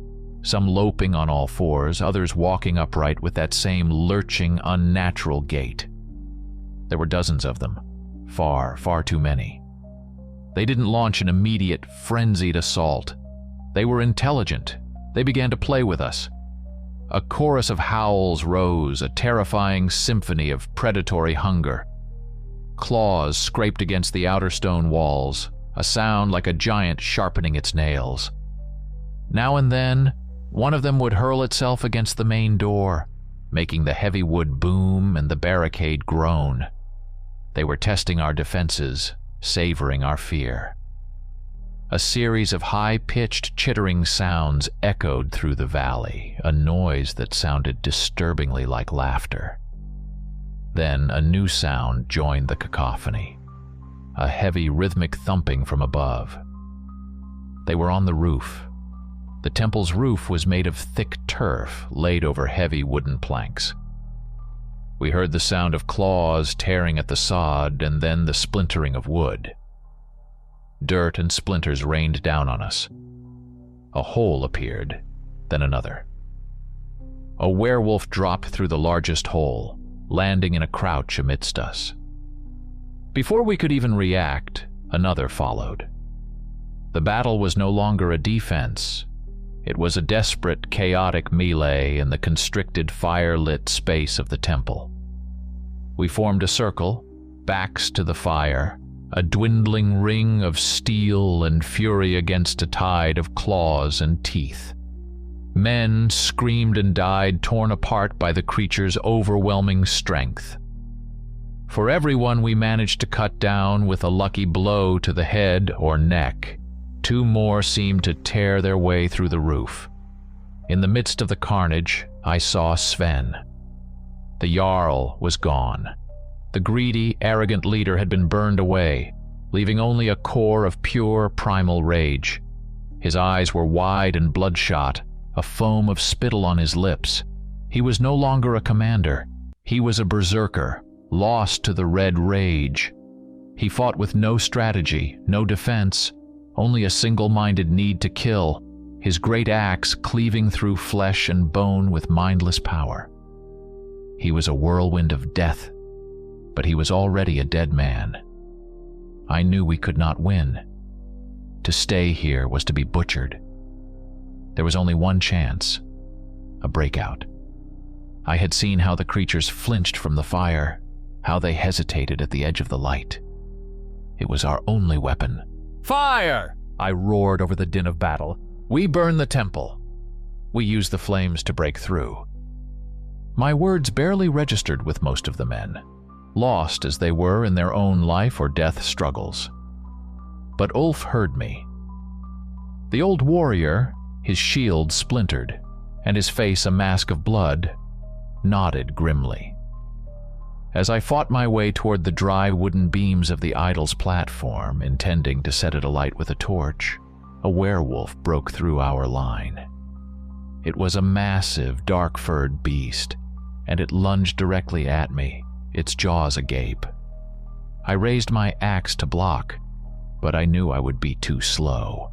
[SPEAKER 1] some loping on all fours, others walking upright with that same lurching, unnatural gait. There were dozens of them, far, far too many. They didn't launch an immediate, frenzied assault. They were intelligent. They began to play with us. A chorus of howls rose, a terrifying symphony of predatory hunger. Claws scraped against the outer stone walls, a sound like a giant sharpening its nails. Now and then, one of them would hurl itself against the main door, making the heavy wood boom and the barricade groan. They were testing our defenses, savoring our fear. A series of high-pitched, chittering sounds echoed through the valley, a noise that sounded disturbingly like laughter. Then a new sound joined the cacophony, a heavy, rhythmic thumping from above. They were on the roof. The temple's roof was made of thick turf laid over heavy wooden planks. We heard the sound of claws tearing at the sod and then the splintering of wood. Dirt and splinters rained down on us. A hole appeared, then another. A werewolf dropped through the largest hole, landing in a crouch amidst us. Before we could even react, another followed. The battle was no longer a defense. It was a desperate, chaotic melee in the constricted, fire-lit space of the temple. We formed a circle, backs to the fire, a dwindling ring of steel and fury against a tide of claws and teeth. Men screamed and died, torn apart by the creature's overwhelming strength. For everyone we managed to cut down with a lucky blow to the head or neck, two more seemed to tear their way through the roof. In the midst of the carnage, I saw Sven. The Jarl was gone. The greedy, arrogant leader had been burned away, leaving only a core of pure, primal rage. His eyes were wide and bloodshot, a foam of spittle on his lips. He was no longer a commander. He was a berserker, lost to the red rage. He fought with no strategy, no defense, only a single-minded need to kill, his great axe cleaving through flesh and bone with mindless power. He was a whirlwind of death, but he was already a dead man. I knew we could not win. To stay here was to be butchered. There was only one chance, a breakout. I had seen how the creatures flinched from the fire, how they hesitated at the edge of the light. It was our only weapon. "Fire!" I roared over the din of battle. "We burn the temple." We used the flames to break through. My words barely registered with most of the men, lost as they were in their own life or death struggles. But Ulf heard me. The old warrior, his shield splintered, and his face a mask of blood, nodded grimly. As I fought my way toward the dry wooden beams of the idol's platform, intending to set it alight with a torch, a werewolf broke through our line. It was a massive, dark-furred beast, and it lunged directly at me, its jaws agape. I raised my axe to block, but I knew I would be too slow.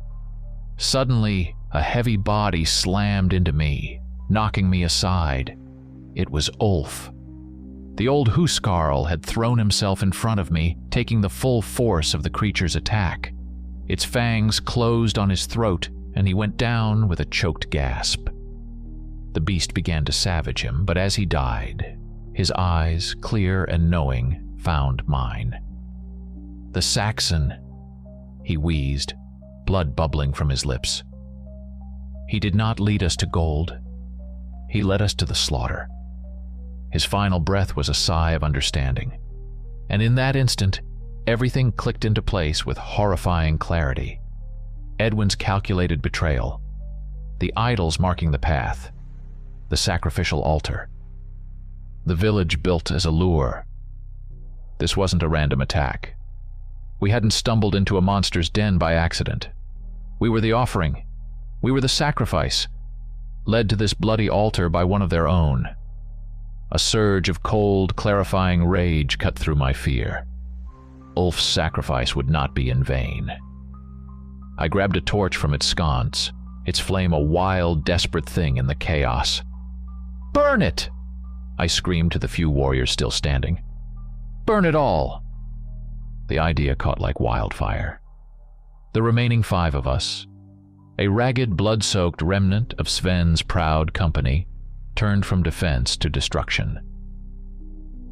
[SPEAKER 1] Suddenly, a heavy body slammed into me, knocking me aside. It was Ulf. The old Huskarl had thrown himself in front of me, taking the full force of the creature's attack. Its fangs closed on his throat, and he went down with a choked gasp. The beast began to savage him, but as he died, his eyes, clear and knowing, found mine. "The Saxon," he wheezed, blood bubbling from his lips. "He did not lead us to gold. He led us to the slaughter." His final breath was a sigh of understanding. And in that instant, everything clicked into place with horrifying clarity. Edwin's calculated betrayal, the idols marking the path, the sacrificial altar, the village built as a lure. This wasn't a random attack. We hadn't stumbled into a monster's den by accident. We were the offering. We were the sacrifice, led to this bloody altar by one of their own. A surge of cold, clarifying rage cut through my fear. Ulf's sacrifice would not be in vain. I grabbed a torch from its sconce, its flame a wild, desperate thing in the chaos. "Burn it!" I screamed to the few warriors still standing. "Burn it all!" The idea caught like wildfire. The remaining 5 of us, a ragged, blood-soaked remnant of Sven's proud company, turned from defense to destruction.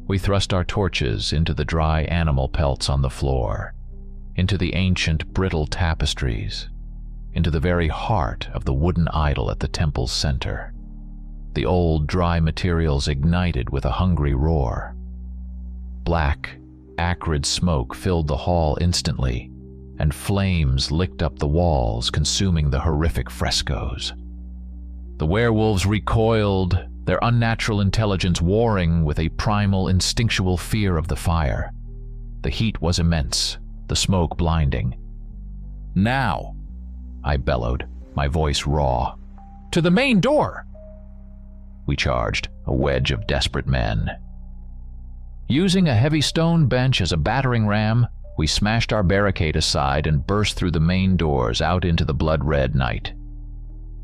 [SPEAKER 1] We thrust our torches into the dry animal pelts on the floor, into the ancient, brittle tapestries, into the very heart of the wooden idol at the temple's center. The old, dry materials ignited with a hungry roar. Black, acrid smoke filled the hall instantly, and flames licked up the walls, consuming the horrific frescoes. The werewolves recoiled, their unnatural intelligence warring with a primal, instinctual fear of the fire. The heat was immense, the smoke blinding. "Now!" I bellowed, my voice raw. "To the main door!" We charged, a wedge of desperate men. Using a heavy stone bench as a battering ram, we smashed our barricade aside and burst through the main doors out into the blood-red night.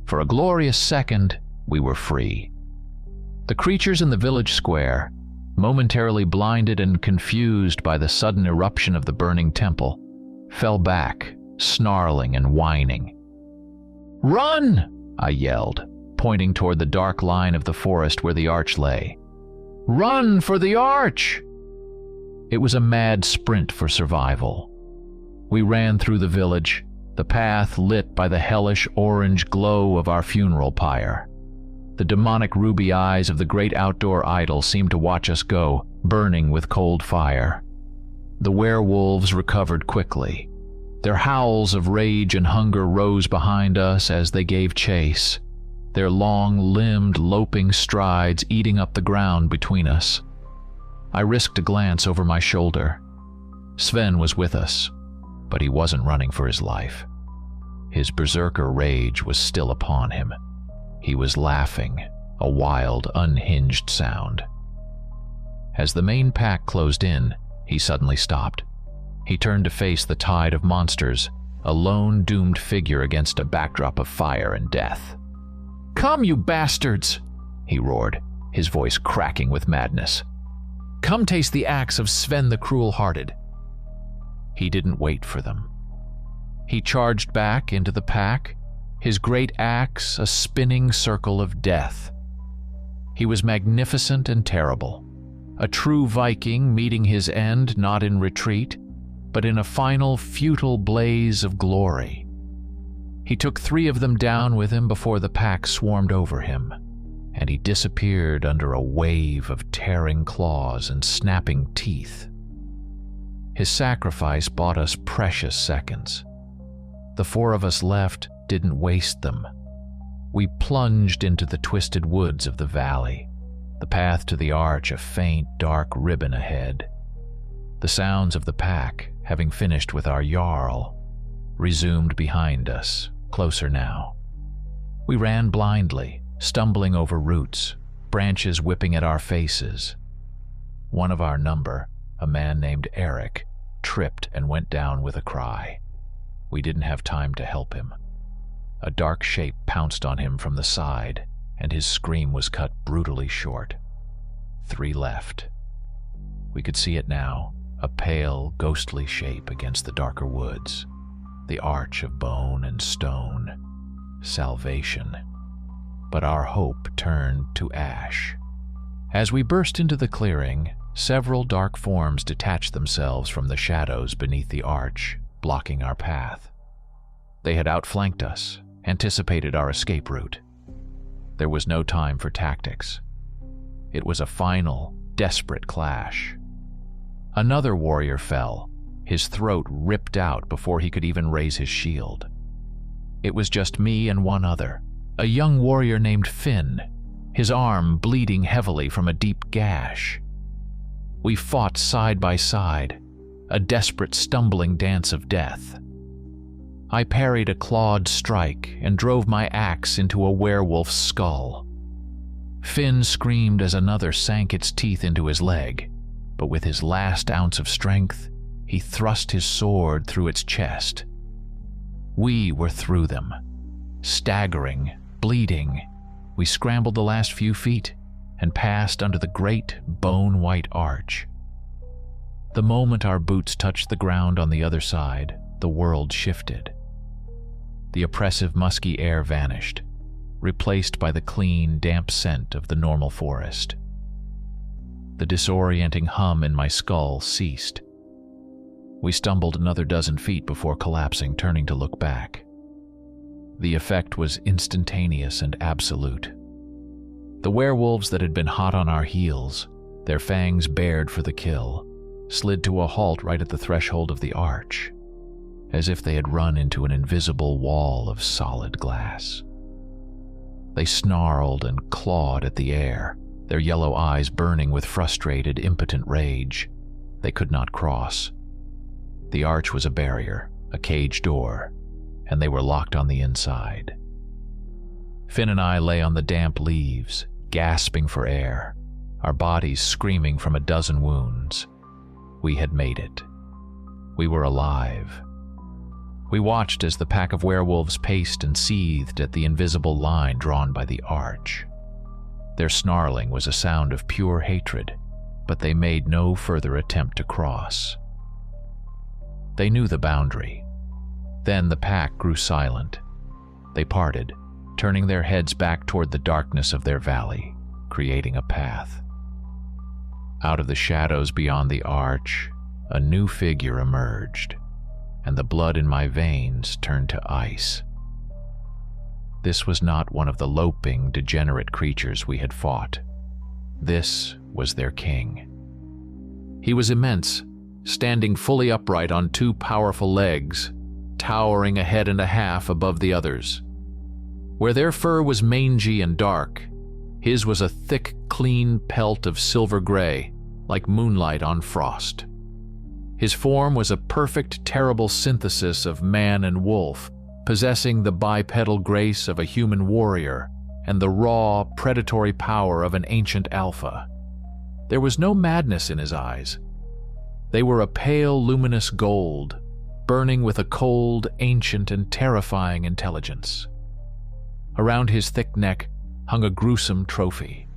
[SPEAKER 1] For a glorious second, we were free. The creatures in the village square, momentarily blinded and confused by the sudden eruption of the burning temple, fell back, snarling and whining. "Run!" I yelled, pointing toward the dark line of the forest where the arch lay. "Run for the arch!" It was a mad sprint for survival. We ran through the village, the path lit by the hellish orange glow of our funeral pyre. The demonic ruby eyes of the great outdoor idol seemed to watch us go, burning with cold fire. The werewolves recovered quickly. Their howls of rage and hunger rose behind us as they gave chase, their long-limbed, loping strides eating up the ground between us. I risked a glance over my shoulder. Sven was with us, but he wasn't running for his life. His berserker rage was still upon him. He was laughing, a wild, unhinged sound. As the main pack closed in, he suddenly stopped. He turned to face the tide of monsters, a lone, doomed figure against a backdrop of fire and death. "Come, you bastards!" he roared, his voice cracking with madness. "Come taste the axe of Sven the Cruel-Hearted." He didn't wait for them. He charged back into the pack, his great axe a spinning circle of death. He was magnificent and terrible, a true Viking meeting his end not in retreat, but in a final, futile blaze of glory. He took 3 of them down with him before the pack swarmed over him, and he disappeared under a wave of tearing claws and snapping teeth. His sacrifice bought us precious seconds. The 4 of us left didn't waste them. We plunged into the twisted woods of the valley, the path to the arch a faint, dark ribbon ahead. The sounds of the pack, having finished with our Jarl, resumed behind us, closer now. We ran blindly, stumbling over roots, branches whipping at our faces. One of our number, a man named Eric, tripped and went down with a cry. We didn't have time to help him. A dark shape pounced on him from the side, and his scream was cut brutally short. 3 left. We could see it now, a pale, ghostly shape against the darker woods, the arch of bone and stone. Salvation. but our hope turned to ash. As we burst into the clearing, several dark forms detached themselves from the shadows beneath the arch, blocking our path. They had outflanked us, anticipated our escape route. There was no time for tactics. It was a final, desperate clash. Another warrior fell, his throat ripped out before he could even raise his shield. It was just me and one other, a young warrior named Finn, his arm bleeding heavily from a deep gash. We fought side by side, a desperate stumbling dance of death. I parried a clawed strike and drove my axe into a werewolf's skull. Finn screamed as another sank its teeth into his leg, but with his last ounce of strength, he thrust his sword through its chest. We were through them. Staggering, bleeding, we scrambled the last few feet and passed under the great bone-white arch. The moment our boots touched the ground on the other side, the world shifted. The oppressive musky air vanished, replaced by the clean, damp scent of the normal forest. The disorienting hum in my skull ceased. We stumbled another dozen feet before collapsing, turning to look back. The effect was instantaneous and absolute. The werewolves that had been hot on our heels, their fangs bared for the kill, slid to a halt right at the threshold of the arch, as if they had run into an invisible wall of solid glass. They snarled and clawed at the air, their yellow eyes burning with frustrated, impotent rage. They could not cross. The arch was a barrier, a cage door, and they were locked on the inside. Finn and I lay on the damp leaves, gasping for air, our bodies screaming from a dozen wounds. We had made it. We were alive. We watched as the pack of werewolves paced and seethed at the invisible line drawn by the arch. Their snarling was a sound of pure hatred, but they made no further attempt to cross. They knew the boundary. Then the pack grew silent. They parted, turning their heads back toward the darkness of their valley, creating a path. Out of the shadows beyond the arch, a new figure emerged, and the blood in my veins turned to ice. This was not one of the loping, degenerate creatures we had fought. This was their king. He was immense, standing fully upright on two powerful legs, towering a head and a half above the others. Where their fur was mangy and dark, his was a thick, clean pelt of silver gray, like moonlight on frost. His form was a perfect, terrible synthesis of man and wolf, possessing the bipedal grace of a human warrior and the raw, predatory power of an ancient alpha. There was no madness in his eyes. They were a pale, luminous gold, burning with a cold, ancient, and terrifying intelligence. Around his thick neck hung a gruesome trophy,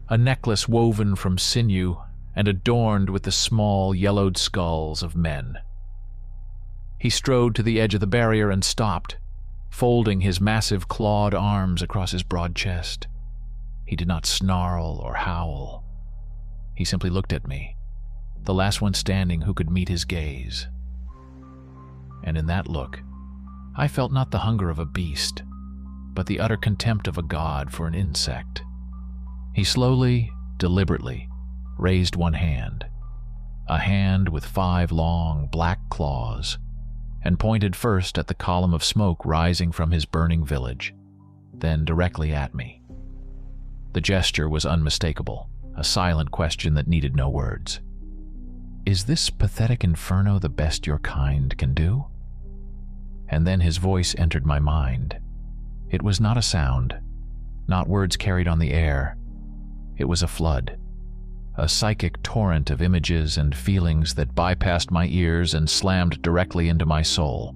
[SPEAKER 1] a necklace woven from sinew and adorned with the small, yellowed skulls of men. He strode to the edge of the barrier and stopped, folding his massive clawed arms across his broad chest. He did not snarl or howl. He simply looked at me, the last one standing who could meet his gaze. And in that look, I felt not the hunger of a beast, but the utter contempt of a god for an insect. He slowly, deliberately, raised one hand, a hand with 5 long, black claws, and pointed first at the column of smoke rising from his burning village, then directly at me. The gesture was unmistakable, a silent question that needed no words. "Is this pathetic inferno the best your kind can do?" And then his voice entered my mind. It was not a sound, not words carried on the air. It was a flood, a psychic torrent of images and feelings that bypassed my ears and slammed directly into my soul.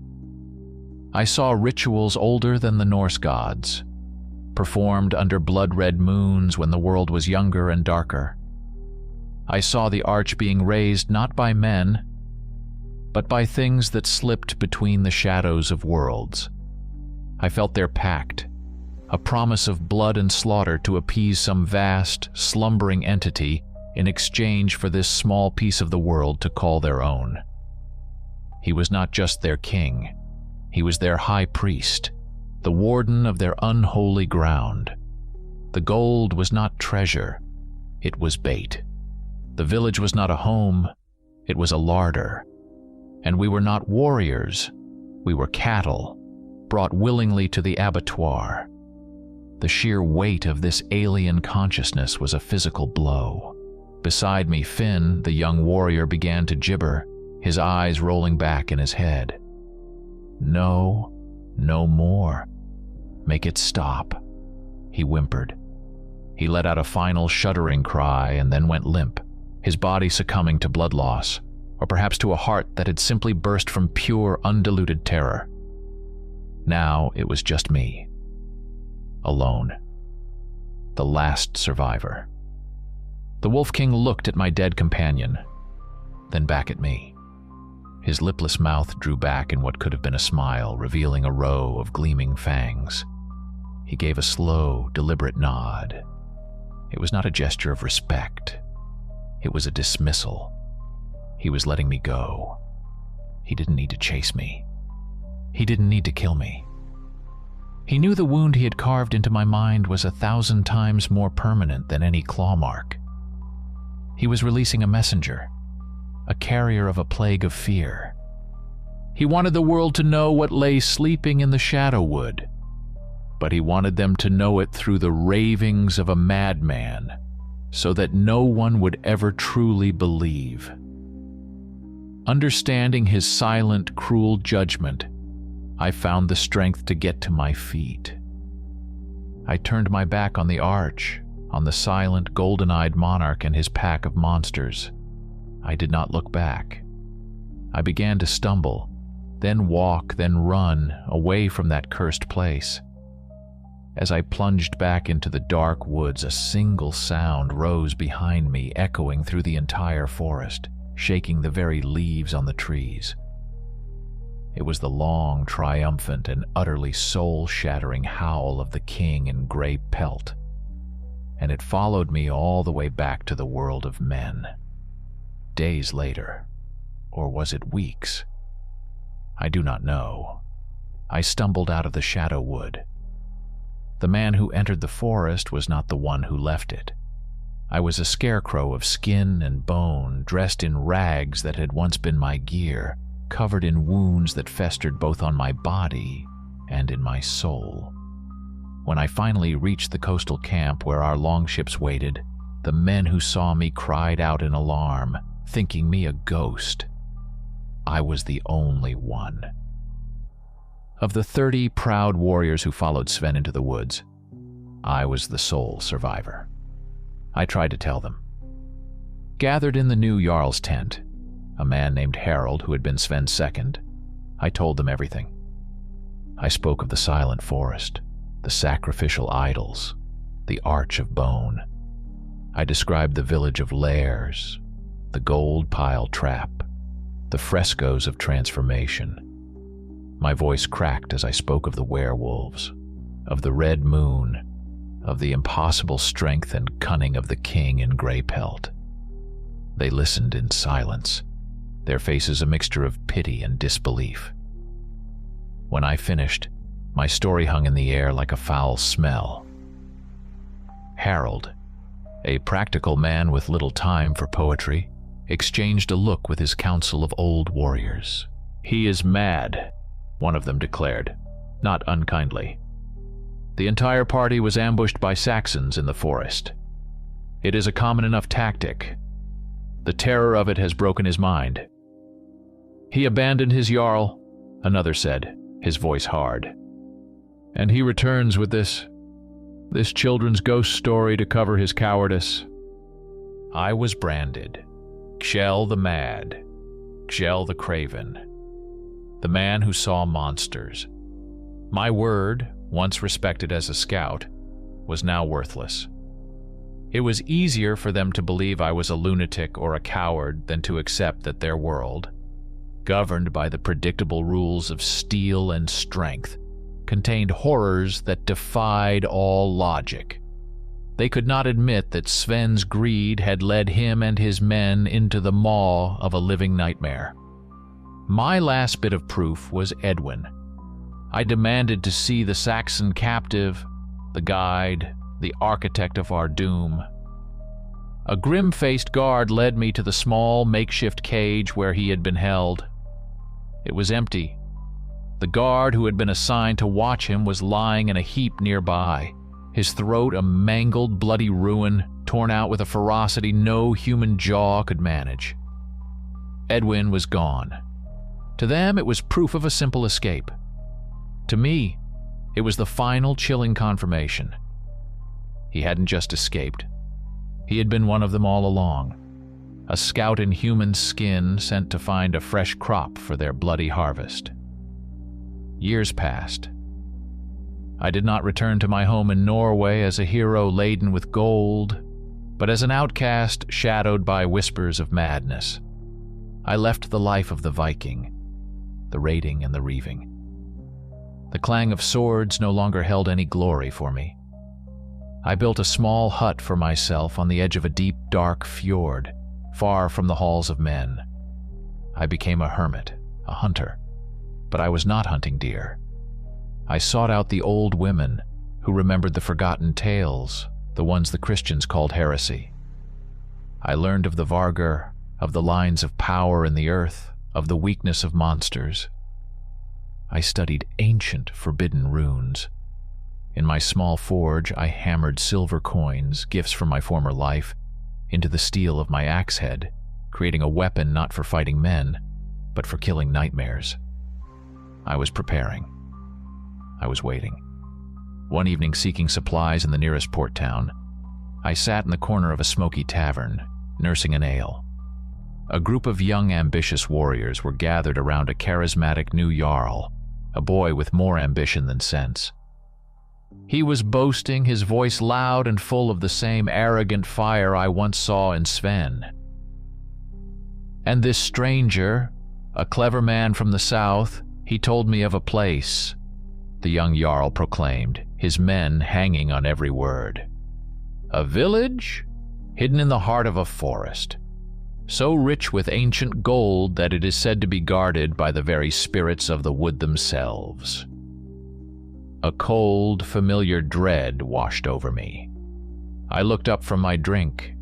[SPEAKER 1] I saw rituals older than the Norse gods, performed under blood-red moons when the world was younger and darker. I saw the arch being raised not by men, but by things that slipped between the shadows of worlds. I felt their pact, a promise of blood and slaughter to appease some vast, slumbering entity in exchange for this small piece of the world to call their own. He was not just their king, he was their high priest, the warden of their unholy ground. The gold was not treasure, it was bait. The village was not a home, it was a larder. And we were not warriors, we were cattle, brought willingly to the abattoir. The sheer weight of this alien consciousness was a physical blow. Beside me, Finn, the young warrior, began to gibber, his eyes rolling back in his head. No, no more. Make it stop, he whimpered. He let out a final shuddering cry and then went limp, his body succumbing to blood loss, or perhaps to a heart that had simply burst from pure, undiluted terror. Now it was just me. Alone. The last survivor. The Wolf King looked at my dead companion, then back at me. His lipless mouth drew back in what could have been a smile, revealing a row of gleaming fangs. He gave a slow, deliberate nod. It was not a gesture of respect. It was a dismissal. He was letting me go. He didn't need to chase me. He didn't need to kill me. He knew the wound he had carved into my mind was 1,000 times more permanent than any claw mark. He was releasing a messenger, a carrier of a plague of fear. He wanted the world to know what lay sleeping in the Shadowwood, but he wanted them to know it through the ravings of a madman, so that no one would ever truly believe. Understanding his silent, cruel judgment, I found the strength to get to my feet. I turned my back on the arch, on the silent, golden-eyed monarch and his pack of monsters. I did not look back. I began to stumble, then walk, then run away from that cursed place. As I plunged back into the dark woods, a single sound rose behind me, echoing through the entire forest, shaking the very leaves on the trees. It was the long, triumphant, and utterly soul-shattering howl of the king in gray pelt, and it followed me all the way back to the world of men. Days later, or was it weeks? I do not know. I stumbled out of the Shadowwood. The man who entered the forest was not the one who left it. I was a scarecrow of skin and bone, dressed in rags that had once been my gear, covered in wounds that festered both on my body and in my soul. When I finally reached the coastal camp where our longships waited, the men who saw me cried out in alarm, thinking me a ghost. I was the only one. Of the 30 proud warriors who followed Sven into the woods, I was the sole survivor. I tried to tell them. Gathered in the new Jarl's tent, a man named Harold who had been Sven's second, I told them everything. I spoke of the silent forest, the sacrificial idols, the arch of bone. I described the village of lairs, the gold pile trap, the frescoes of transformation. My voice cracked as I spoke of the werewolves, of the red moon, of the impossible strength and cunning of the king in gray pelt. They listened in silence, their faces a mixture of pity and disbelief. When I finished, my story hung in the air like a foul smell. Harold, a practical man with little time for poetry, exchanged a look with his council of old warriors. "He is mad," one of them declared, not unkindly. "The entire party was ambushed by Saxons in the forest. It is a common enough tactic. The terror of it has broken his mind." "He abandoned his Jarl," another said, his voice hard. "And he returns with this children's ghost story to cover his cowardice." I was branded. Kjell the Mad, Kjell the Craven, the man who saw monsters. My word, once respected as a scout, was now worthless. It was easier for them to believe I was a lunatic or a coward than to accept that their world, governed by the predictable rules of steel and strength, contained horrors that defied all logic. They could not admit that Sven's greed had led him and his men into the maw of a living nightmare. My last bit of proof was Edwin. I demanded to see the Saxon captive, the guide, the architect of our doom. A grim-faced guard led me to the small makeshift cage where he had been held. It was empty. The guard who had been assigned to watch him was lying in a heap nearby, his throat a mangled, bloody ruin, torn out with a ferocity no human jaw could manage. Edwin was gone. To them, it was proof of a simple escape. To me, it was the final chilling confirmation. He hadn't just escaped. He had been one of them all along, a scout in human skin sent to find a fresh crop for their bloody harvest. Years passed. I did not return to my home in Norway as a hero laden with gold, but as an outcast shadowed by whispers of madness. I left the life of the Viking, the raiding and the reaving. The clang of swords no longer held any glory for me. I built a small hut for myself on the edge of a deep, dark fjord, far from the halls of men. I became a hermit, a hunter, but I was not hunting deer. I sought out the old women who remembered the forgotten tales, the ones the Christians called heresy. I learned of the Vargar, of the lines of power in the earth, of the weakness of monsters. I studied ancient, forbidden runes. In my small forge, I hammered silver coins, gifts from my former life, into the steel of my axe head, creating a weapon not for fighting men, but for killing nightmares. I was preparing. I was waiting. One evening, seeking supplies in the nearest port town, I sat in the corner of a smoky tavern, nursing an ale. A group of young, ambitious warriors were gathered around a charismatic new jarl, a boy with more ambition than sense. He was boasting, his voice loud and full of the same arrogant fire I once saw in Sven. And this stranger, a clever man from the south, he told me of a place, the young jarl proclaimed, his men hanging on every word. A village hidden in the heart of a forest, so rich with ancient gold that it is said to be guarded by the very spirits of the wood themselves. A cold, familiar dread washed over me. I looked up from my drink.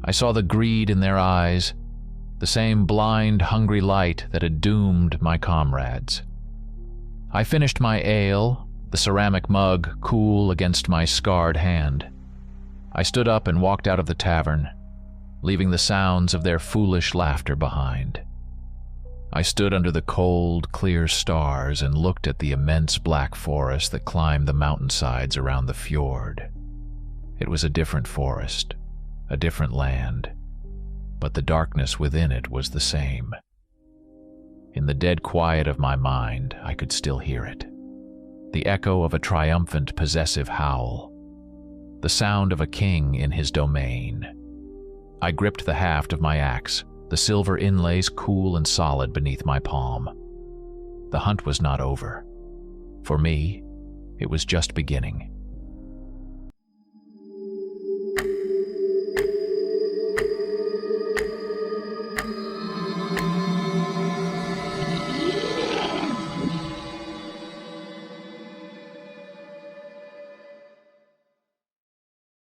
[SPEAKER 1] I saw the greed in their eyes, the same blind, hungry light that had doomed my comrades. I finished my ale, the ceramic mug cool against my scarred hand. I stood up and walked out of the tavern, leaving the sounds of their foolish laughter behind. I stood under the cold, clear stars and looked at the immense black forest that climbed the mountainsides around the fjord. It was a different forest, a different land, but the darkness within it was the same. In the dead quiet of my mind, I could still hear it. The echo of a triumphant, possessive howl. The sound of a king in his domain. I gripped the haft of my axe, the silver inlays cool and solid beneath my palm. The hunt was not over. For me, it was just beginning.